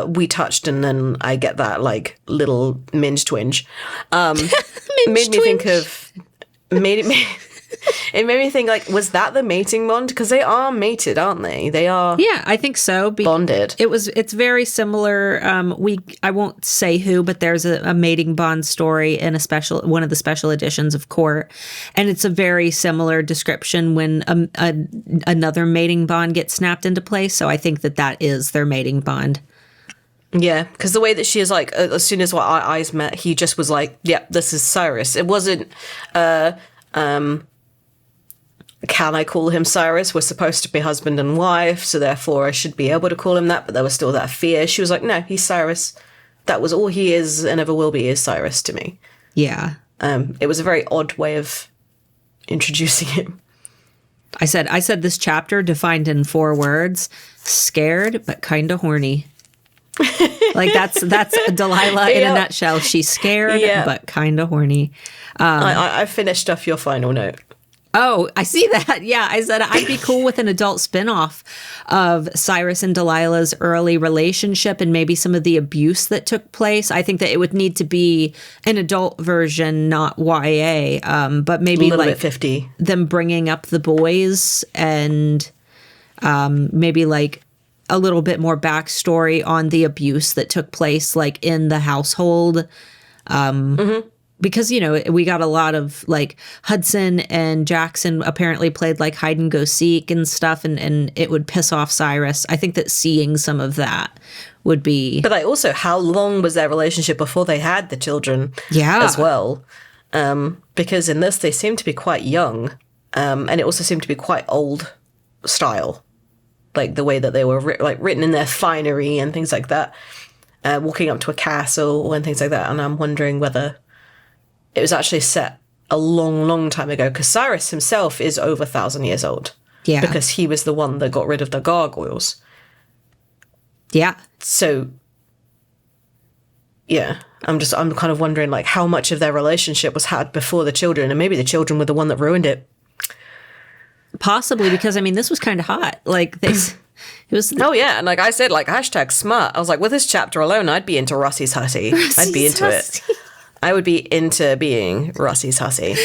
we touched and then I get that, like, little minge twinge. Made me think, like, was that the mating bond? Because they are mated, aren't they? They are. Yeah, I think so. Bonded. It's very similar. I won't say who, but there's a mating bond story in one of the special editions of Court, and it's a very similar description when another mating bond gets snapped into place. So I think that is their mating bond. Yeah, because the way that she is, like, as soon as our eyes met, he just was like, "Yeah, this is Cyrus." It wasn't. Can I call him Cyrus? We're supposed to be husband and wife, so therefore I should be able to call him that, but there was still that fear. She was like, no, he's Cyrus. That was all he is and ever will be, is Cyrus to me. Yeah. It was a very odd way of introducing him. I said this chapter defined in 4 words: scared but kind of horny. Like that's Delilah in a nutshell. She's scared but kind of horny. I finished off your final note. Oh, I see that. Yeah, I said I'd be cool with an adult spinoff of Cyrus and Delilah's early relationship and maybe some of the abuse that took place. I think that it would need to be an adult version, not YA, but maybe a little like bit 50. Them bringing up the boys and maybe like a little bit more backstory on the abuse that took place, like in the household. Because, you know, we got a lot of, like, Hudson and Jackson apparently played, like, hide and go seek and stuff, and it would piss off Cyrus. I think that seeing some of that would be... But, like, also, how long was their relationship before they had the children as well? Because in this, they seem to be quite young, and it also seemed to be quite old style. Like, the way that they were, written in their finery and things like that, walking up to a castle and things like that, and I'm wondering whether... it was actually set a long, long time ago, because Cyrus himself is over 1,000 years old. Yeah. Because he was the one that got rid of the gargoyles. Yeah. So, yeah, I'm kind of wondering, like, how much of their relationship was had before the children, and maybe the children were the one that ruined it. Possibly, because, I mean, this was kind of hot. Like, this... It was oh yeah, and like I said, like, #smart. I was like, with this chapter alone, I'd be into Rusty's hussy. I'd be into it. I would be into being Rusty's hussy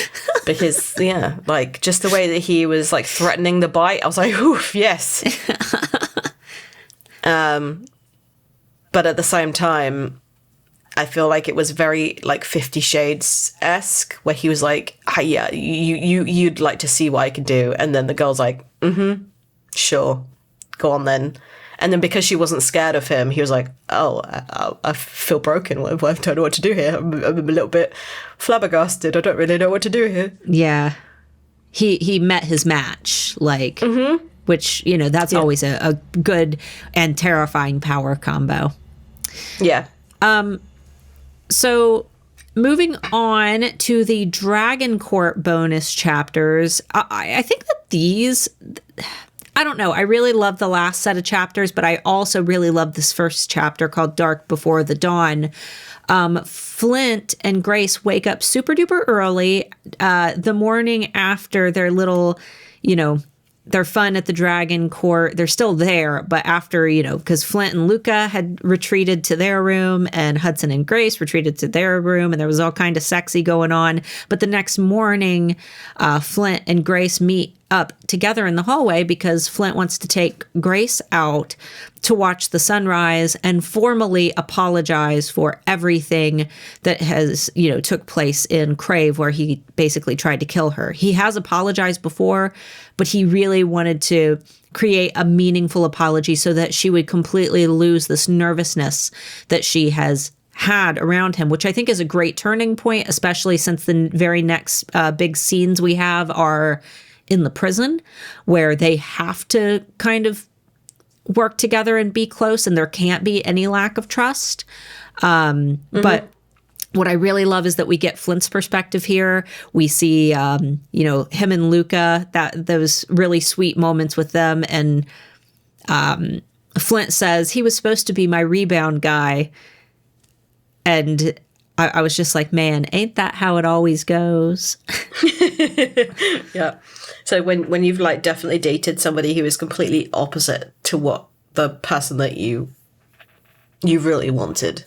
because, yeah, like, just the way that he was, like, threatening the bite, I was like, oof, yes. But at the same time, I feel like it was very, like, 50 Shades-esque, where he was like, hey, yeah, you'd like to see what I can do. And then the girl's like, sure, go on then. And then because she wasn't scared of him, he was like, oh, I feel broken. I don't know what to do here. I'm a little bit flabbergasted. I don't really know what to do here. Yeah. He met his match, like, which, you know, that's always a good and terrifying power combo. Yeah. So moving on to the Dragon Court bonus chapters, I think that these... I don't know. I really love the last set of chapters, but I also really love this first chapter called Dark Before the Dawn. Flint and Grace wake up super duper early the morning after their little, you know, their fun at the Dragon Court. They're still there, but after, you know, because Flint and Luca had retreated to their room and Hudson and Grace retreated to their room, and there was all kind of sexy going on. But the next morning, Flint and Grace meet up together in the hallway because Flint wants to take Grace out to watch the sunrise and formally apologize for everything that has, you know, took place in Crave, where he basically tried to kill her. He has apologized before, but he really wanted to create a meaningful apology so that she would completely lose this nervousness that she has had around him, which I think is a great turning point, especially since the very next big scenes we have are in the prison, where they have to kind of work together and be close, and there can't be any lack of trust. But what I really love is that we get Flint's perspective here. We see, you know, him and Luca, those really sweet moments with them. And Flint says he was supposed to be my rebound guy. And I was just like, man, ain't that how it always goes? Yeah. So when you've like definitely dated somebody who is completely opposite to what the person that you really wanted,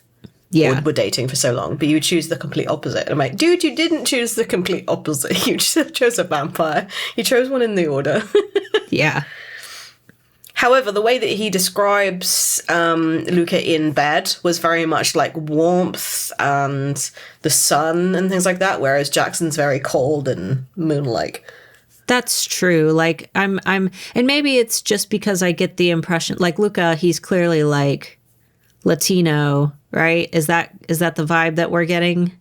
Yeah. were dating for so long, but you choose the complete opposite. And I'm like, dude, you didn't choose the complete opposite. You just chose a vampire. You chose one in the order. Yeah. However, the way that he describes Luca in bed was very much like warmth and the sun and things like that, whereas Jackson's very cold and moon-like. That's true. Like I'm and maybe it's just because I get the impression like Luca, he's clearly like Latino, right? Is that the vibe that we're getting?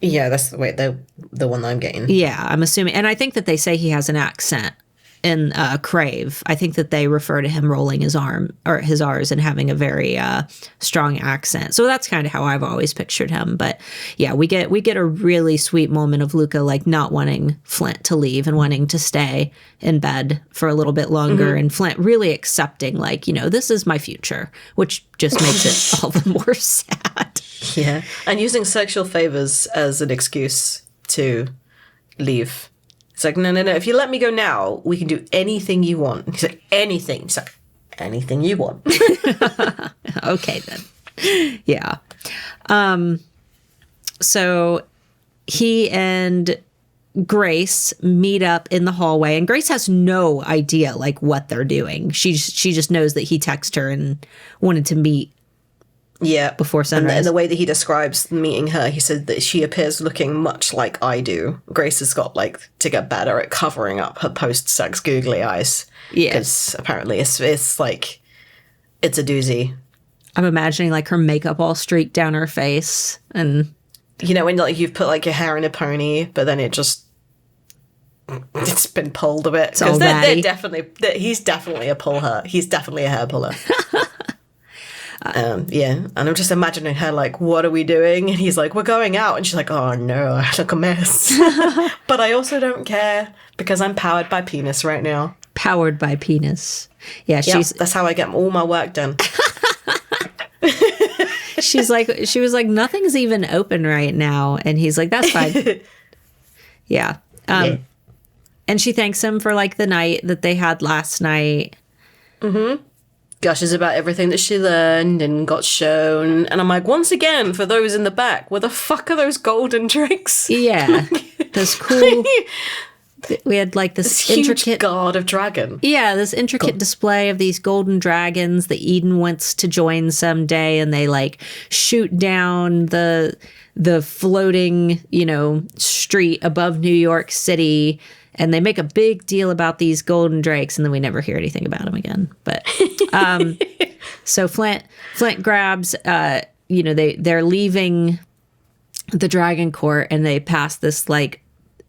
Yeah, that's the way the one that I'm getting. Yeah, I'm assuming. And I think that they say he has an accent in Crave. I think that they refer to him rolling his arm or his R's and having a very strong accent. So that's kind of how I've always pictured him. But yeah, we get a really sweet moment of Luca like not wanting Flint to leave and wanting to stay in bed for a little bit longer, and Flint really accepting like, this is my future, which just makes it all the more sad. Yeah, and using sexual favors as an excuse to leave. It's like, no. If you let me go now, we can do anything you want. He's like, anything. He's like, anything you want. Okay, then. Yeah. So he and Grace meet up in the hallway, and Grace has no idea like what they're doing. She just knows that he texted her and wanted to meet. Yeah. Before sunrise. And the way that he describes meeting her, he said that she appears looking much like I do. Grace has got, like, to get better at covering up her post-sex googly eyes. Yeah. Because apparently it's like, it's a doozy. I'm imagining, like, her makeup all streaked down her face. And when, like, you've put, like, your hair in a pony, but then it's been pulled a bit. Because he's definitely a puller. He's definitely a hair puller. Yeah, and I'm just imagining her like, what are we doing? And he's like, we're going out. And she's like, oh no, I look a mess. But I also don't care because I'm powered by penis right now. Powered by penis. Yeah, that's how I get all my work done. She was like, nothing's even open right now. And he's like, that's fine. Yeah. And she thanks him for like the night that they had last night. Mm-hmm. Gushes about everything that she learned and got shown. And I'm like, once again, for those in the back, where the fuck are those golden drinks? Yeah. This cool... We had like this intricate... huge guard of dragon. Yeah, this intricate display of these golden dragons that Eden wants to join someday. And they like shoot down the floating, street above New York City. And they make a big deal about these golden drakes, and then we never hear anything about them again. But so Flint grabs, they're leaving the Dragon Court, and they pass this like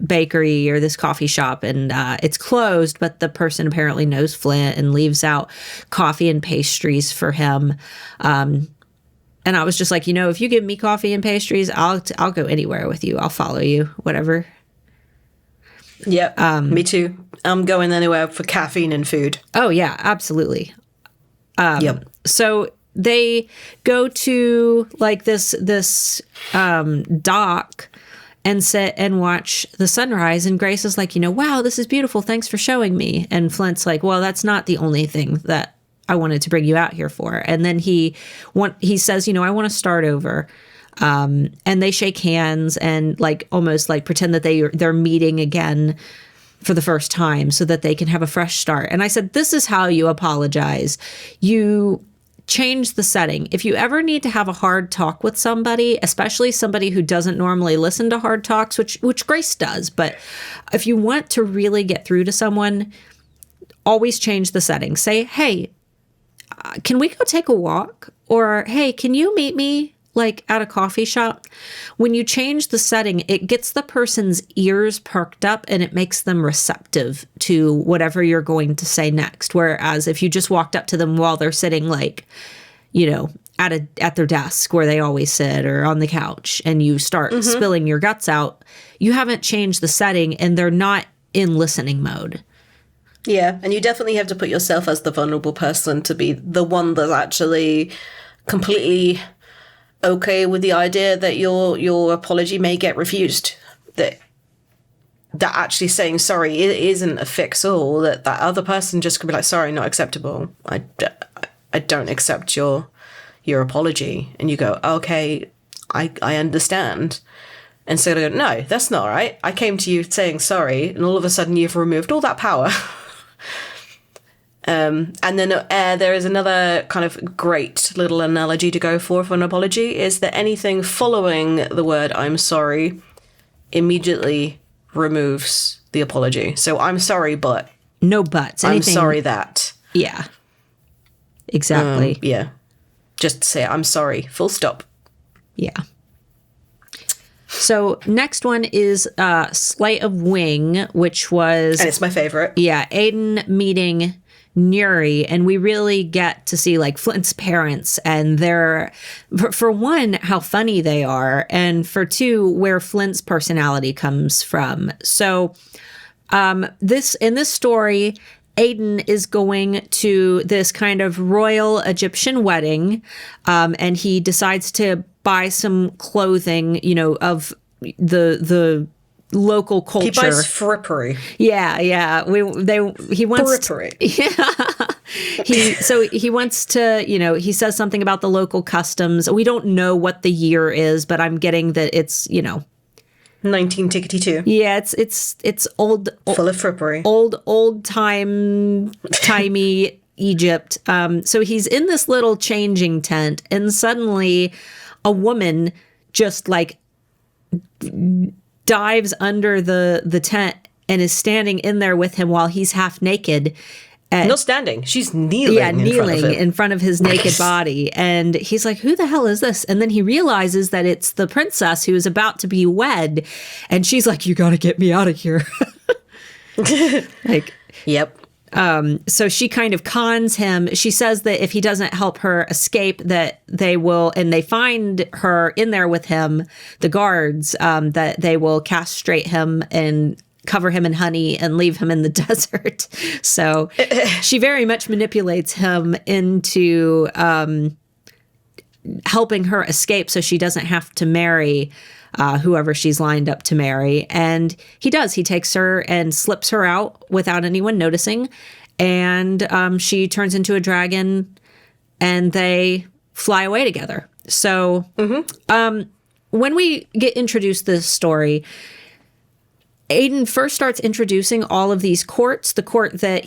bakery or this coffee shop, and it's closed, but the person apparently knows Flint and leaves out coffee and pastries for him. And I was just like, if you give me coffee and pastries, I'll go anywhere with you. I'll follow you, whatever. Yep, me too. I'm going anywhere for caffeine and food. Oh, yeah, absolutely. Yep. So they go to like this dock and sit and watch the sunrise. And Grace is like, wow, this is beautiful. Thanks for showing me. And Flint's like, well, that's not the only thing that I wanted to bring you out here for. And then he says, I want to start over. And they shake hands and like almost like pretend that they're meeting again for the first time so that they can have a fresh start. And I said, this is how you apologize. You change the setting. If you ever need to have a hard talk with somebody, especially somebody who doesn't normally listen to hard talks, which Grace does, but if you want to really get through to someone, always change the setting. Say, hey, can we go take a walk? Or, hey, can you meet me like at a coffee shop? When you change the setting, it gets the person's ears perked up and it makes them receptive to whatever you're going to say next. Whereas if you just walked up to them while they're sitting like, at their desk where they always sit or on the couch and you start spilling your guts out, you haven't changed the setting and they're not in listening mode. Yeah, and you definitely have to put yourself as the vulnerable person to be the one that's actually completely okay with the idea that your apology may get refused. That actually saying sorry isn't a fix-all. That other person just could be like, sorry, not acceptable. I don't accept your apology. And you go, okay, I understand. And so they go, no, that's not right. I came to you saying sorry, and all of a sudden you've removed all that power. And then there is another kind of great little analogy to go for an apology, is that anything following the word I'm sorry immediately removes the apology. So I'm sorry, but... No buts. Anything, I'm sorry that... Yeah. Exactly. Yeah. Just say, I'm sorry. Full stop. Yeah. So next one is Sleight of Wing, which was... And it's my favorite. Yeah, Aiden meeting Nuri, and we really get to see like Flint's parents and their, for one, how funny they are, and for two, where Flint's personality comes from. So in this story, Aiden is going to this kind of royal Egyptian wedding, and he decides to buy some clothing, of the local culture. He buys frippery. Yeah. He wants frippery. Yeah. He wants to, he says something about the local customs. We don't know what the year is, but I'm getting that it's, 1962. Yeah, it's old, full of frippery. Old timey Egypt. So he's in this little changing tent, and suddenly a woman just like dives under the tent and is standing in there with him while he's half naked. Not standing. She's kneeling. Yeah, kneeling in front of his naked body. And he's like, who the hell is this? And then he realizes that it's the princess who is about to be wed. And she's like, you got to get me out of here. Yep. So she kind of cons him. She says that if he doesn't help her escape, that they will, and they find her in there with him, the guards, that they will castrate him and cover him in honey and leave him in the desert. So she very much manipulates him into helping her escape so she doesn't have to marry whoever she's lined up to marry. And he does. He takes her and slips her out without anyone noticing. And she turns into a dragon and they fly away together. So when we get introduced to this story, Aiden first starts introducing all of these courts. The court that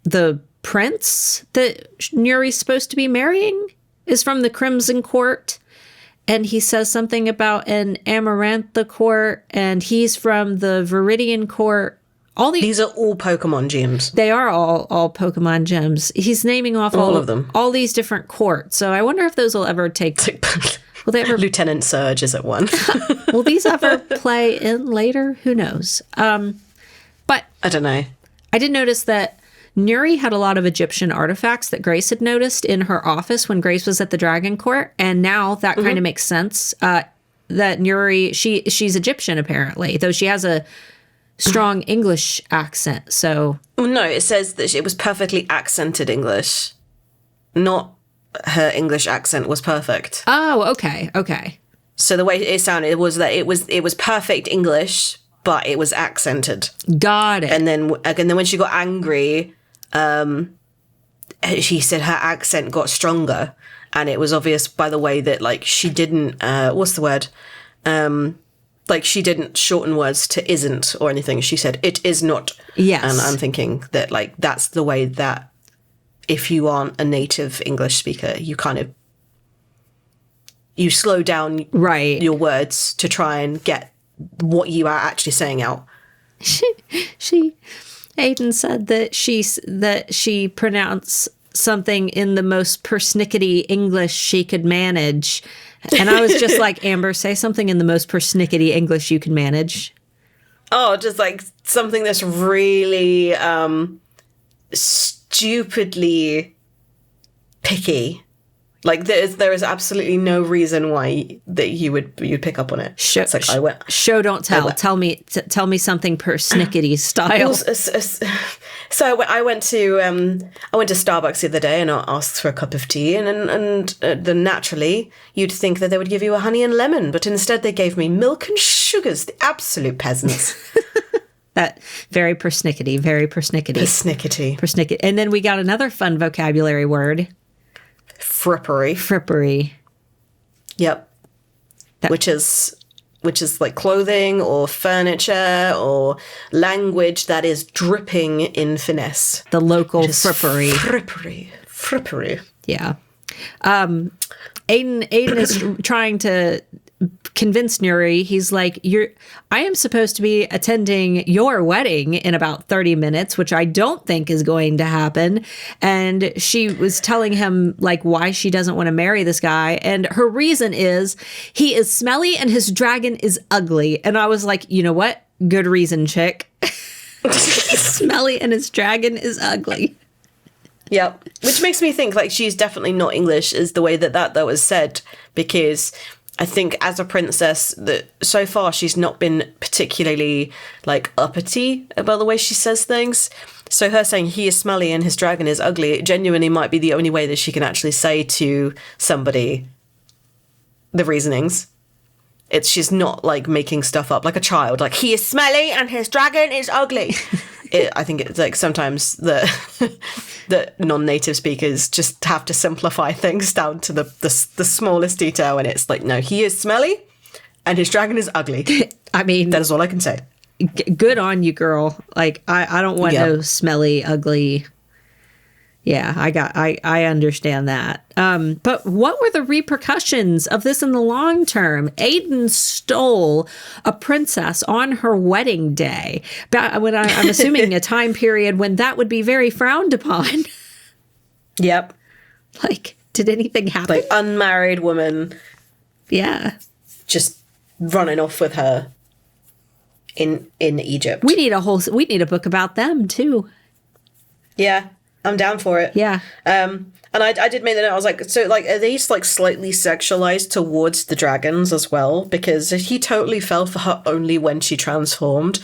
the prince that Nuri's supposed to be marrying is from the Crimson Court. And he says something about an Amarantha court, and he's from the Viridian court. These are all Pokemon gems. They are all Pokemon gems. He's naming off all of them, all these different courts. So I wonder if those will ever take. Will they ever? Lieutenant Surge is at one. Will these ever play in later? Who knows? But I don't know. I did notice that Nuri had a lot of Egyptian artifacts that Grace had noticed in her office when Grace was at the Dragon Court, and now that kind of makes sense. That Nuri, she's Egyptian apparently, though she has a strong English accent. So no, it says that it was perfectly accented English, not her English accent was perfect. Oh, okay. So the way it sounded was that it was perfect English, but it was accented. Got it. And then when she got angry, she said her accent got stronger, and it was obvious by the way that like she didn't what's the word? Like she didn't shorten words to isn't or anything. She said it is not. Yes. And I'm thinking that like that's the way that if you aren't a native English speaker, you slow down your words to try and get what you are actually saying out. Aiden said that she pronounced something in the most persnickety English she could manage. And I was just like, Amber, say something in the most persnickety English you can manage. Oh, just like something that's really stupidly picky Like there is absolutely no reason why that you'd pick up on it. It's like show don't tell. Tell me something persnickety style. So I went to Starbucks the other day and I asked for a cup of tea, and then naturally you'd think that they would give you a honey and lemon, but instead they gave me milk and sugars. The absolute peasants. That very persnickety, very persnickety. Persnickety. And then we got another fun vocabulary word. Frippery. Yep. Which is like clothing or furniture or language that is dripping in finesse. The local frippery. Frippery. Yeah. Aiden is trying to convince Nuri. He's like, I am supposed to be attending your wedding in about 30 minutes, which I don't think is going to happen. And she was telling him like why she doesn't want to marry this guy. And her reason is he is smelly and his dragon is ugly. And I was like, you know what? Good reason, chick. He's smelly and his dragon is ugly. Yep. Which makes me think like she's definitely not English is the way that was said, because I think as a princess that so far she's not been particularly like uppity about the way she says things. So her saying he is smelly and his dragon is ugly, it genuinely might be the only way that she can actually say to somebody the reasonings. She's not like making stuff up like a child, like he is smelly and his dragon is ugly. I think it's like sometimes the non-native speakers just have to simplify things down to the smallest detail, and it's like, no, he is smelly and his dragon is ugly. I mean, that is all I can say. Good on you, girl. Like I don't want no smelly, ugly. Yeah, I understand that. But what were the repercussions of this in the long term? Aiden stole a princess on her wedding day. When I'm assuming a time period when that would be very frowned upon. Yep. Like, did anything happen? Like unmarried woman. Yeah. Just running off with her in Egypt. We need a book about them too. Yeah. I'm down for it. Yeah. And I did make the note. I was like, so like, are these like slightly sexualized towards the dragons as well? Because he totally fell for her only when she transformed.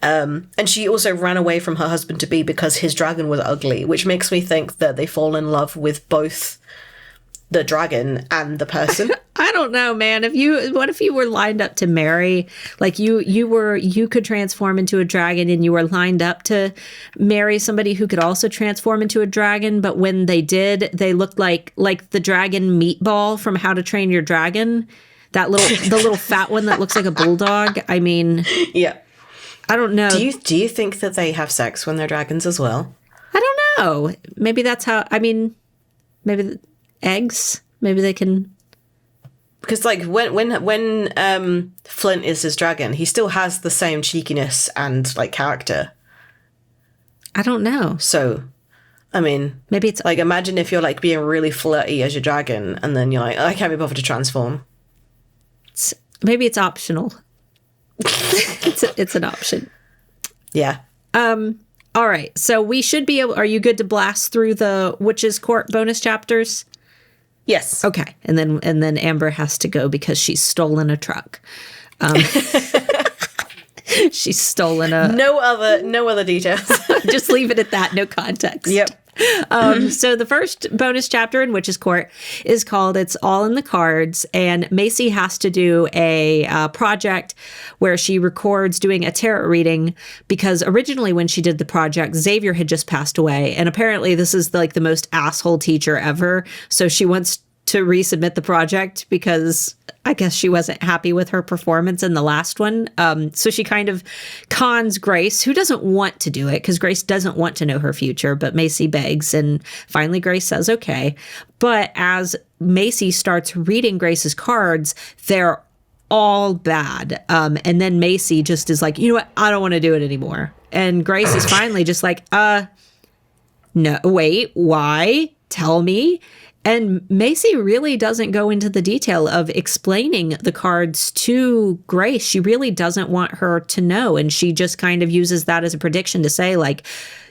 And she also ran away from her husband-to-be because his dragon was ugly, which makes me think that they fall in love with both the dragon and the person. I don't know, man. What if you were lined up to marry, like you could transform into a dragon and you were lined up to marry somebody who could also transform into a dragon, but when they did, they looked like the dragon Meatball from How to Train Your Dragon, the little fat one that looks like a bulldog. I mean, yeah. I don't know. Do you think that they have sex when they're dragons as well? I don't know. Maybe that's how. I mean, maybe eggs. Maybe they can. Because like when Flint is his dragon, he still has the same cheekiness and like character. I don't know. So, I mean, maybe it's like, imagine if you're like being really flirty as your dragon, and then you're like, I can't be bothered to transform. Maybe it's optional. It's an option. Yeah. All right. So we should be able. Are you good to blast through the Witch's Court bonus chapters? Yes. Okay. And then Amber has to go because she's stolen a truck. She's stolen a. No other details. Just leave it at that. No context. Yep. So the first bonus chapter in Witch's Court is called It's All in the Cards, and Macy has to do a project where she records doing a tarot reading, because originally when she did the project, Xavier had just passed away, and apparently this is like the most asshole teacher ever, so she wants to resubmit the project because I guess she wasn't happy with her performance in the last one. So she kind of cons Grace, who doesn't want to do it because Grace doesn't want to know her future, but Macy begs, and finally Grace says okay. But as Macy starts reading Grace's cards, they're all bad. And then Macy just is like, you know what? I don't want to do it anymore. And Grace is finally just like, no, wait, why? Tell me. And Macy really doesn't go into the detail of explaining the cards to Grace. She really doesn't want her to know. And she just kind of uses that as a prediction to say, like,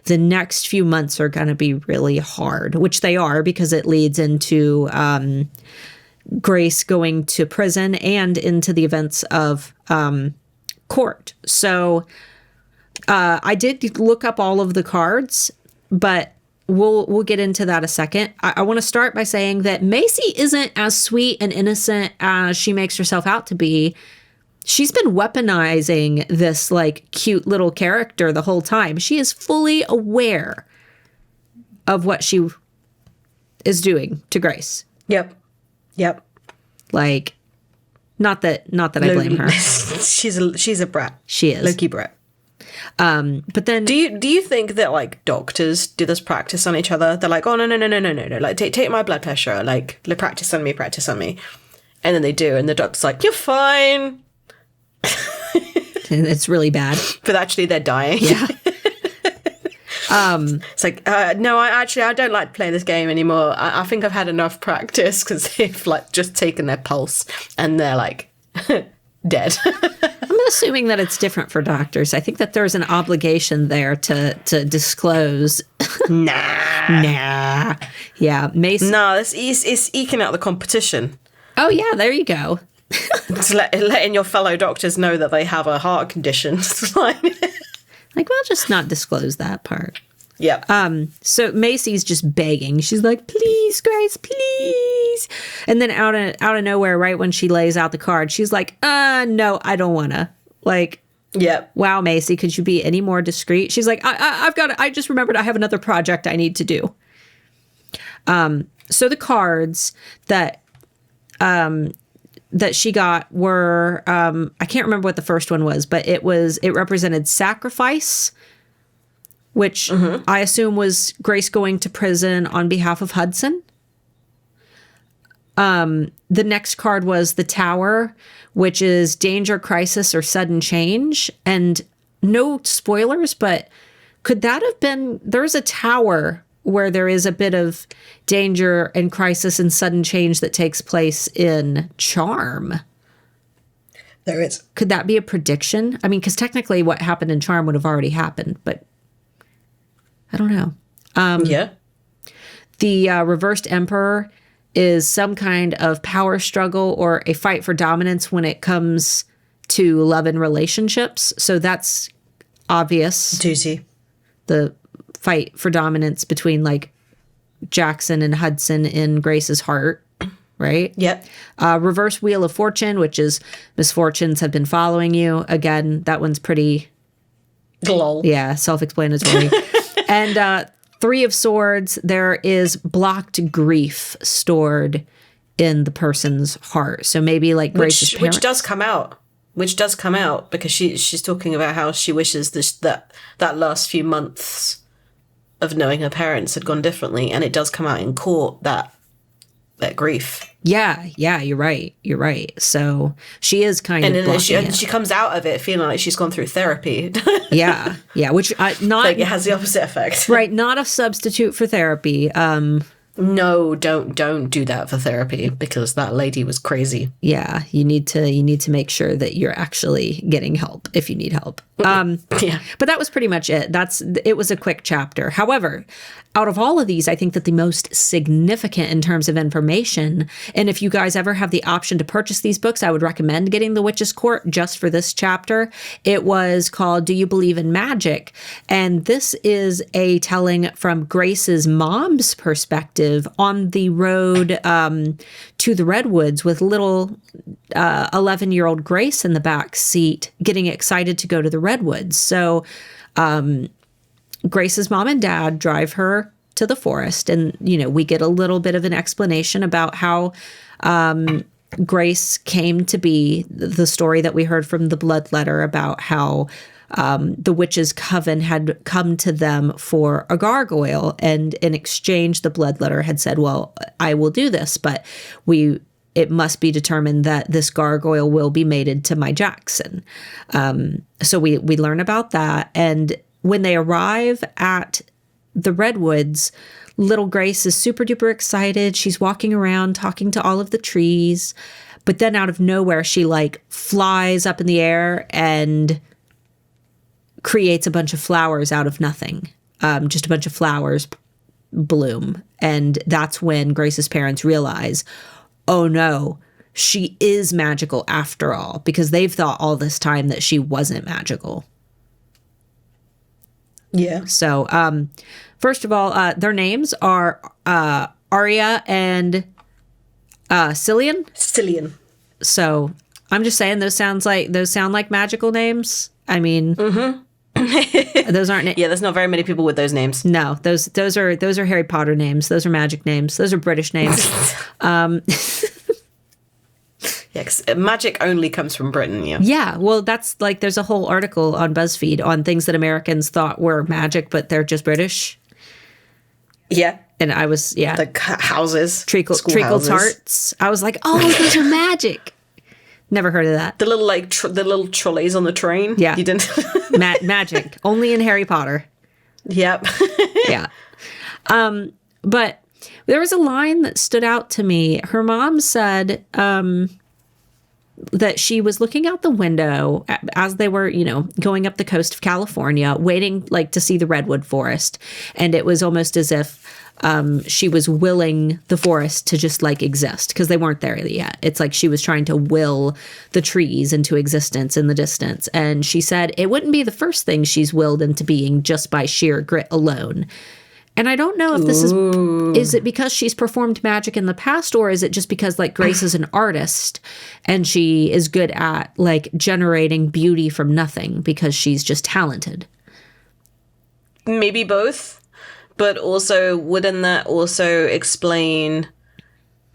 the next few months are going to be really hard, which they are, because it leads into Grace going to prison and into the events of court. So I did look up all of the cards, but we'll get into that a second. I want to start by saying that Macy isn't as sweet and innocent as she makes herself out to be. She's been weaponizing this like cute little character the whole time. She is fully aware of what she is doing to Grace. Yep. Like, not that I blame her. she's a brat. She is. Low-key brat. But then, do you think that like doctors do this practice on each other? They're like, oh no, like take my blood pressure, like practice on me, and then they do, and the doctor's like, you're fine. it's really bad, but actually they're dying. Yeah. It's like, no, I don't like playing this game anymore. I think I've had enough practice, because they've like just taken their pulse and they're like dead. I'm assuming that it's different for doctors. I think that there's an obligation there to disclose. Nah. Yeah, Mason. No, it's eking out the competition. Oh yeah, there you go. It's letting your fellow doctors know that they have a heart condition. Like, well, just not disclose that part. Yeah. So Macy's just begging. She's like, please, Grace, please. And then out of nowhere, right when she lays out the card, she's like, no, I don't want to. Like, yeah. Wow, Macy, could you be any more discreet? She's like, I just remembered I have another project I need to do. So the cards that she got were, I can't remember what the first one was, but it represented sacrifice, which I assume was Grace going to prison on behalf of Hudson. The next card was the Tower, which is danger, crisis, or sudden change. And no spoilers, but could that have been, there's a tower where there is a bit of danger and crisis and sudden change that takes place in Charm. There is. Could that be a prediction? I mean, because technically what happened in Charm would have already happened, but I don't know. Yeah. The Reversed Emperor is some kind of power struggle or a fight for dominance when it comes to love and relationships. So that's obvious. Juicy. The fight for dominance between like Jackson and Hudson in Grace's heart, right? Yep. Reverse Wheel of Fortune, which is misfortunes have been following you. Again, that one's pretty... Lol. Yeah, self-explanatory. And Three of Swords, there is blocked grief stored in the person's heart. So maybe like Grace's parents. Which does come out because she's talking about how she wishes that last few months of knowing her parents had gone differently, and it does come out in court, that grief. Yeah, you're right. So she is kind of blocking it. She comes out of it feeling like she's gone through therapy. yeah, which not like it has the opposite effect. Right, not a substitute for therapy. No, don't do that for therapy, because that lady was crazy. Yeah, you need to make sure that you're actually getting help if you need help. Yeah. But that was pretty much it. It was a quick chapter. However, out of all of these, I think that the most significant in terms of information, and if you guys ever have the option to purchase these books, I would recommend getting The Witch's Court just for this chapter. It was called Do You Believe in Magic? And this is a telling from Grace's mom's perspective on the road to the Redwoods with little 11-year-old Grace in the back seat getting excited to go to the Redwoods. So Grace's mom and dad drive her to the forest, and we get a little bit of an explanation about how Grace came to be, the story that we heard from the blood letter about how the witches' coven had come to them for a gargoyle, and in exchange the blood letter had said, well, I will do this, but it must be determined that this gargoyle will be mated to my Jackson. So we learn about that. And when they arrive at the Redwoods, little Grace is super duper excited. She's walking around talking to all of the trees. But then out of nowhere, she like flies up in the air and creates a bunch of flowers out of nothing. Just a bunch of flowers bloom. And that's when Grace's parents realize, oh no, she is magical after all, because they've thought all this time that she wasn't magical. Yeah. So, first of all, their names are Arya and Cillian. Cillian. So I'm just saying those sound like magical names. I mean, those aren't. Yeah, there's not very many people with those names. No, those are Harry Potter names. Those are magic names. Those are British names. Yeah, 'cause magic only comes from Britain. Yeah. Yeah, well, that's like there's a whole article on BuzzFeed on things that Americans thought were magic, but they're just British. Yeah. And I was The houses. treacle houses. tarts. I was like, oh, those are magic. Never heard of that. The little like the little trolleys on the train. Yeah. You didn't. Magic only in Harry Potter. Yep. Yeah. But there was a line that stood out to me. Her mom said that she was looking out the window as they were, going up the coast of California, waiting like to see the redwood forest. And it was almost as if she was willing the forest to just like exist, because they weren't there yet. It's like she was trying to will the trees into existence in the distance. And she said it wouldn't be the first thing she's willed into being just by sheer grit alone. And I don't know if this is it because she's performed magic in the past, or is it just because like Grace is an artist and she is good at like generating beauty from nothing because she's just talented. Maybe both, but also wouldn't that also explain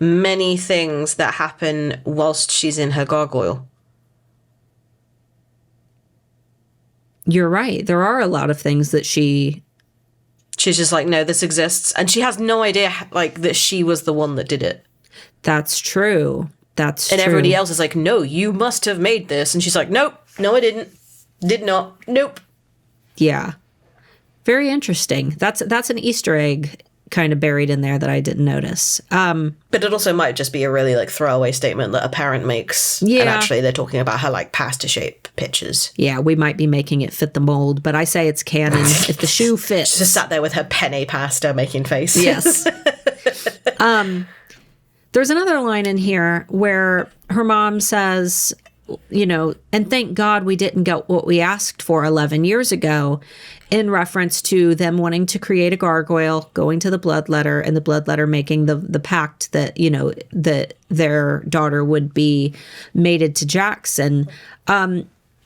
many things that happen whilst she's in her gargoyle? You're right. There are a lot of things that she's just like, no, this exists. And she has no idea, like, that she was the one that did it. That's true. And everybody else is like, no, you must have made this. And she's like, nope, no, I didn't. Did not. Nope. Yeah. Very interesting. That's an Easter egg kind of buried in there that I didn't notice. But it also might just be a really, like, throwaway statement that a parent makes. Yeah. And actually they're talking about her, like, pasta shape pictures. Yeah, we might be making it fit the mold, but I say it's canon. If the shoe fits. She's just sat there with her penne pasta making face. Yes. There's another line in here where her mom says, and thank God we didn't get what we asked for 11 years ago, in reference to them wanting to create a gargoyle, going to the bloodletter, and the bloodletter making the pact that, that their daughter would be mated to Jackson.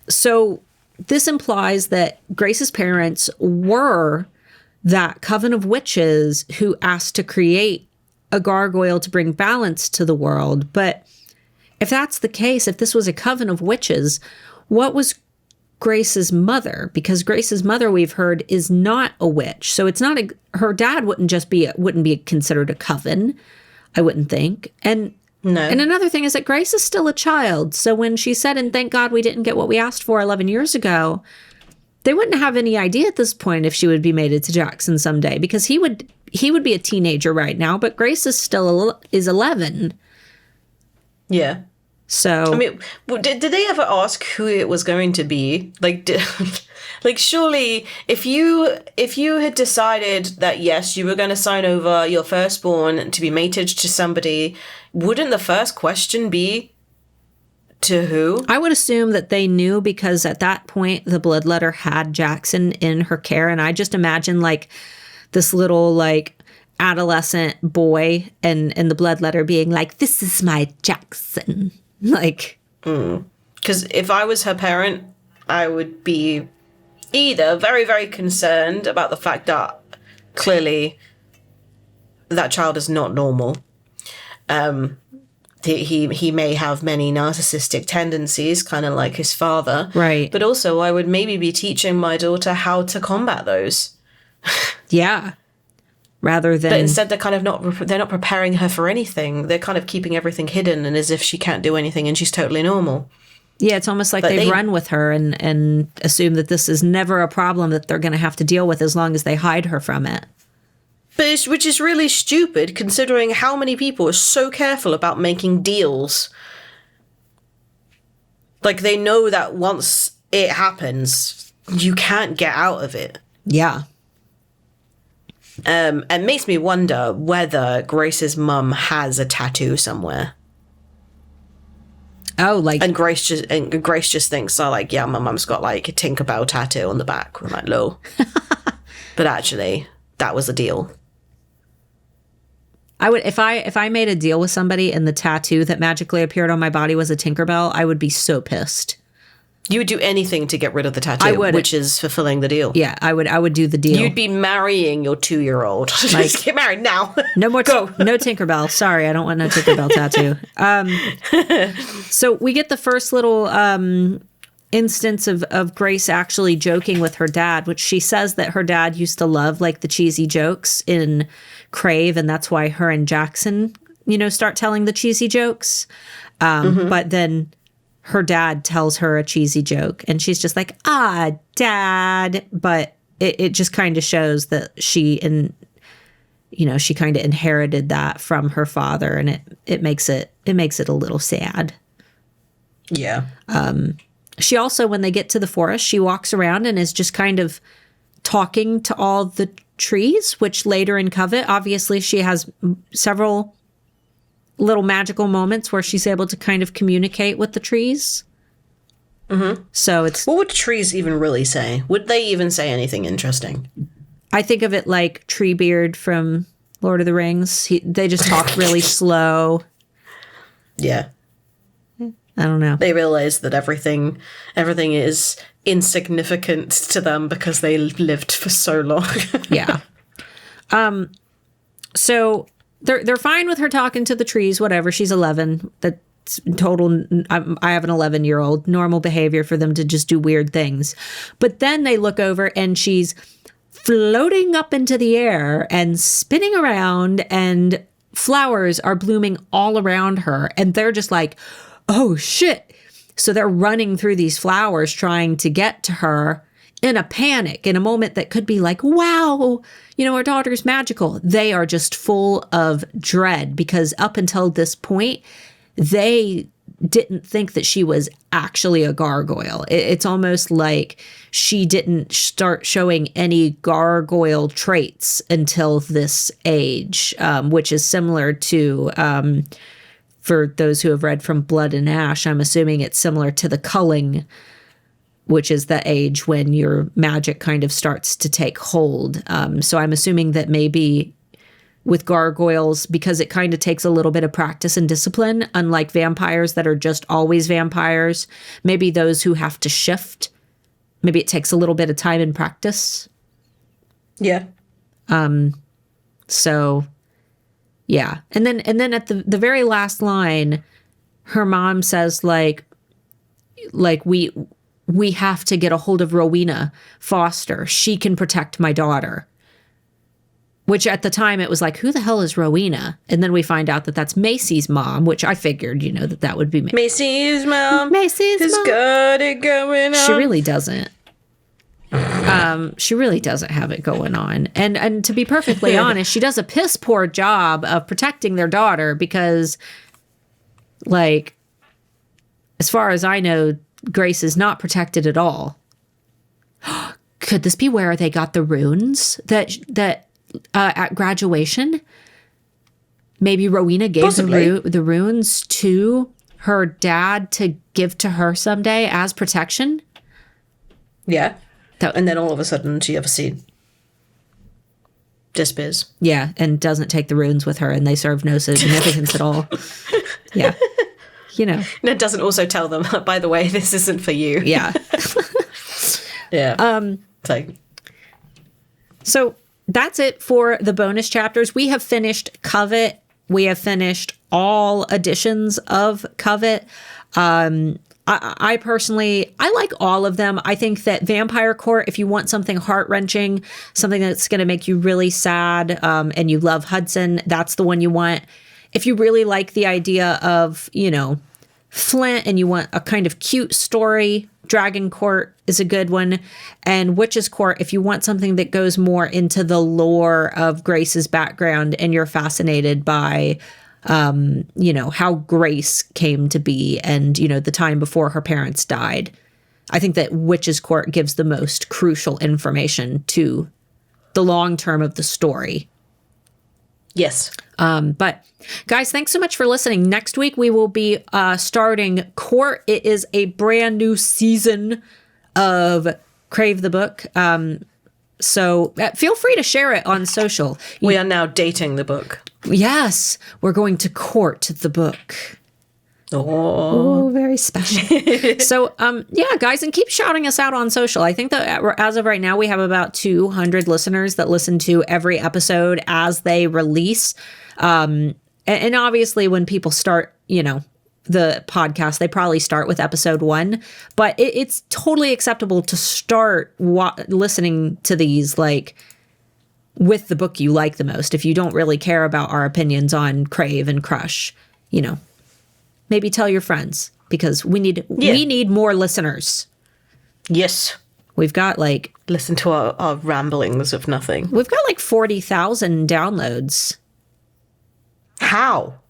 So this implies that Grace's parents were that coven of witches who asked to create a gargoyle to bring balance to the world. But if that's the case, if this was a coven of witches, what was Grace's mother? Because Grace's mother, we've heard, is not a witch. So it's not her dad wouldn't be considered a coven, I wouldn't think. And no. And another thing is that Grace is still a child. So when she said, and thank God we didn't get what we asked for 11 years ago, they wouldn't have any idea at this point if she would be mated to Jackson someday, because he would be a teenager right now, but Grace is still 11. Yeah. So I mean, did they ever ask who it was going to be? Like, like surely if you had decided that yes, you were going to sign over your firstborn to be mated to somebody, wouldn't the first question be to who? I would assume that they knew, because at that point the bloodletter had Jackson in her care, and I just imagine like this little like adolescent boy and the bloodletter being like, "This is my Jackson." Like, because if I was her parent, I would be either very, very concerned about the fact that clearly that child is not normal. He may have many narcissistic tendencies, kind of like his father. Right. But also I would maybe be teaching my daughter how to combat those. Yeah. Rather than... But instead they're not preparing her for anything. They're kind of keeping everything hidden and as if she can't do anything and she's totally normal. Yeah, it's almost like they've run with her and assume that this is never a problem that they're going to have to deal with as long as they hide her from it. Which is really stupid, considering how many people are so careful about making deals. Like, they know that once it happens, you can't get out of it. Yeah. It makes me wonder whether Grace's mum has a tattoo somewhere. Oh, like... And Grace just thinks, oh, like, yeah, my mum's got, like, a Tinkerbell tattoo on the back. We're like, lol. But actually, that was a deal. I would, if I made a deal with somebody and the tattoo that magically appeared on my body was a Tinkerbell, I would be so pissed. You would do anything to get rid of the tattoo, I would. Which is fulfilling the deal. Yeah, I would do the deal. You'd be marrying your 2-year-old. Like, just get married now. No more, no Tinkerbell. Sorry, I don't want no Tinkerbell tattoo. So we get the first little instance of Grace actually joking with her dad, which she says that her dad used to love, like, the cheesy jokes in Crave, and that's why her and Jackson, start telling the cheesy jokes. But then her dad tells her a cheesy joke, and she's just like, Dad. But it just kind of shows that she kind of inherited that from her father, and it makes it a little sad. Yeah. She also, when they get to the forest, she walks around and is just kind of talking to all the trees, which later in Covet, obviously she has several little magical moments where she's able to kind of communicate with the trees. Mm-hmm. So it's... What would trees even really say? Would they even say anything interesting? I think of it like Treebeard from Lord of the Rings. They just talk really slow. Yeah. I don't know. They realize that everything is insignificant to them because they lived for so long. Yeah. So they're fine with her talking to the trees, whatever. She's 11. That's total. I have an 11-year-old. Normal behavior for them to just do weird things. But then they look over and she's floating up into the air and spinning around, and flowers are blooming all around her. And they're just like, oh, shit. So they're running through these flowers trying to get to her in a panic, in a moment that could be like, wow, our daughter's magical. They are just full of dread because up until this point, they didn't think that she was actually a gargoyle. It's almost like she didn't start showing any gargoyle traits until this age, which is similar to... for those who have read From Blood and Ash, I'm assuming it's similar to the culling, which is the age when your magic kind of starts to take hold. So I'm assuming that maybe with gargoyles, because it kind of takes a little bit of practice and discipline, unlike vampires that are just always vampires, maybe those who have to shift, maybe it takes a little bit of time and practice. Yeah. So... yeah. And then at the very last line, her mom says, like we have to get a hold of Rowena Foster. She can protect my daughter. Which at the time it was like, who the hell is Rowena? And then we find out that that's Macy's mom, which I figured, that would be Macy's mom. Macy's has mom. got it going on. She really doesn't. She really doesn't have it going on. And to be perfectly honest, she does a piss poor job of protecting their daughter because, like, as far as I know, Grace is not protected at all. Could this be where they got the runes that at graduation? Maybe Rowena gave the runes to her dad to give to her someday as protection? Yeah. And then all of a sudden she ever seen disappears. Yeah, and doesn't take the runes with her, and they serve no significance at all. Yeah. And it doesn't also tell them, by the way, this isn't for you. Yeah. Yeah. So that's it for the bonus chapters. We have finished Covet. We have finished all editions of Covet. I personally, I like all of them. I think that Vampire Court, if you want something heart-wrenching, something that's going to make you really sad, and you love Hudson, that's the one you want. If you really like the idea of, Flint and you want a kind of cute story, Dragon Court is a good one. And Witch's Court, if you want something that goes more into the lore of Grace's background and you're fascinated by, how Grace came to be and, the time before her parents died. I think that Witch's Court gives the most crucial information to the long term of the story. Yes. But guys, thanks so much for listening. Next week, we will be starting Court. It is a brand new season of Crave the Book. So feel free to share it on social. We are now dating the book. Yes, we're going to court the book. Oh, very special. So, guys, and keep shouting us out on social. I think that as of right now, we have about 200 listeners that listen to every episode as they release. And obviously, when people start, the podcast, they probably start with episode 1. But it's totally acceptable to start listening to these, with the book you like the most. If you don't really care about our opinions on Crave and Crush, maybe tell your friends, because we need more listeners. Yes. We've got listen to our ramblings of nothing. We've got 40,000 downloads. How?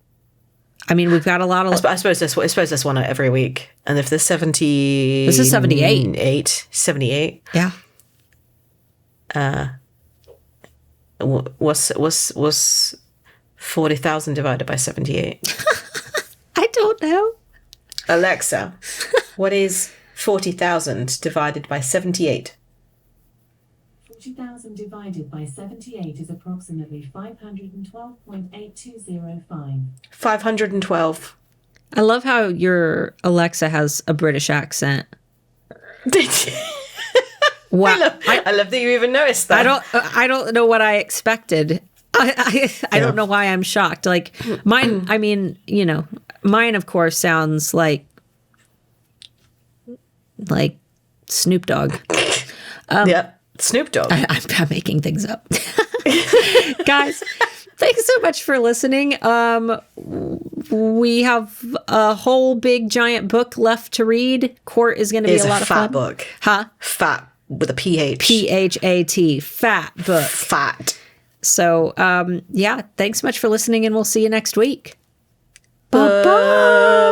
I mean, we've got a lot of... I suppose there's one every week. And if there's 70... This is 78. 78. Yeah. Was 40,000 divided by 78? I don't know. Alexa, what is 40,000 divided by 78? 40,000 divided by 78 is approximately 512.8205. 512. I love how your Alexa has a British accent. Wow. I love that you even noticed that. I don't know what I expected. I don't know why I'm shocked. Mine, I mean, mine of course sounds like Snoop Dogg. Yeah, Snoop Dogg. I'm making things up. Guys, thanks so much for listening. We have a whole big giant book left to read. Court is going to be a lot of fun. Fat book. Huh? Fat with a PH. PHAT. Fat book. Fat. So, thanks so much for listening, and we'll see you next week. Bye-bye.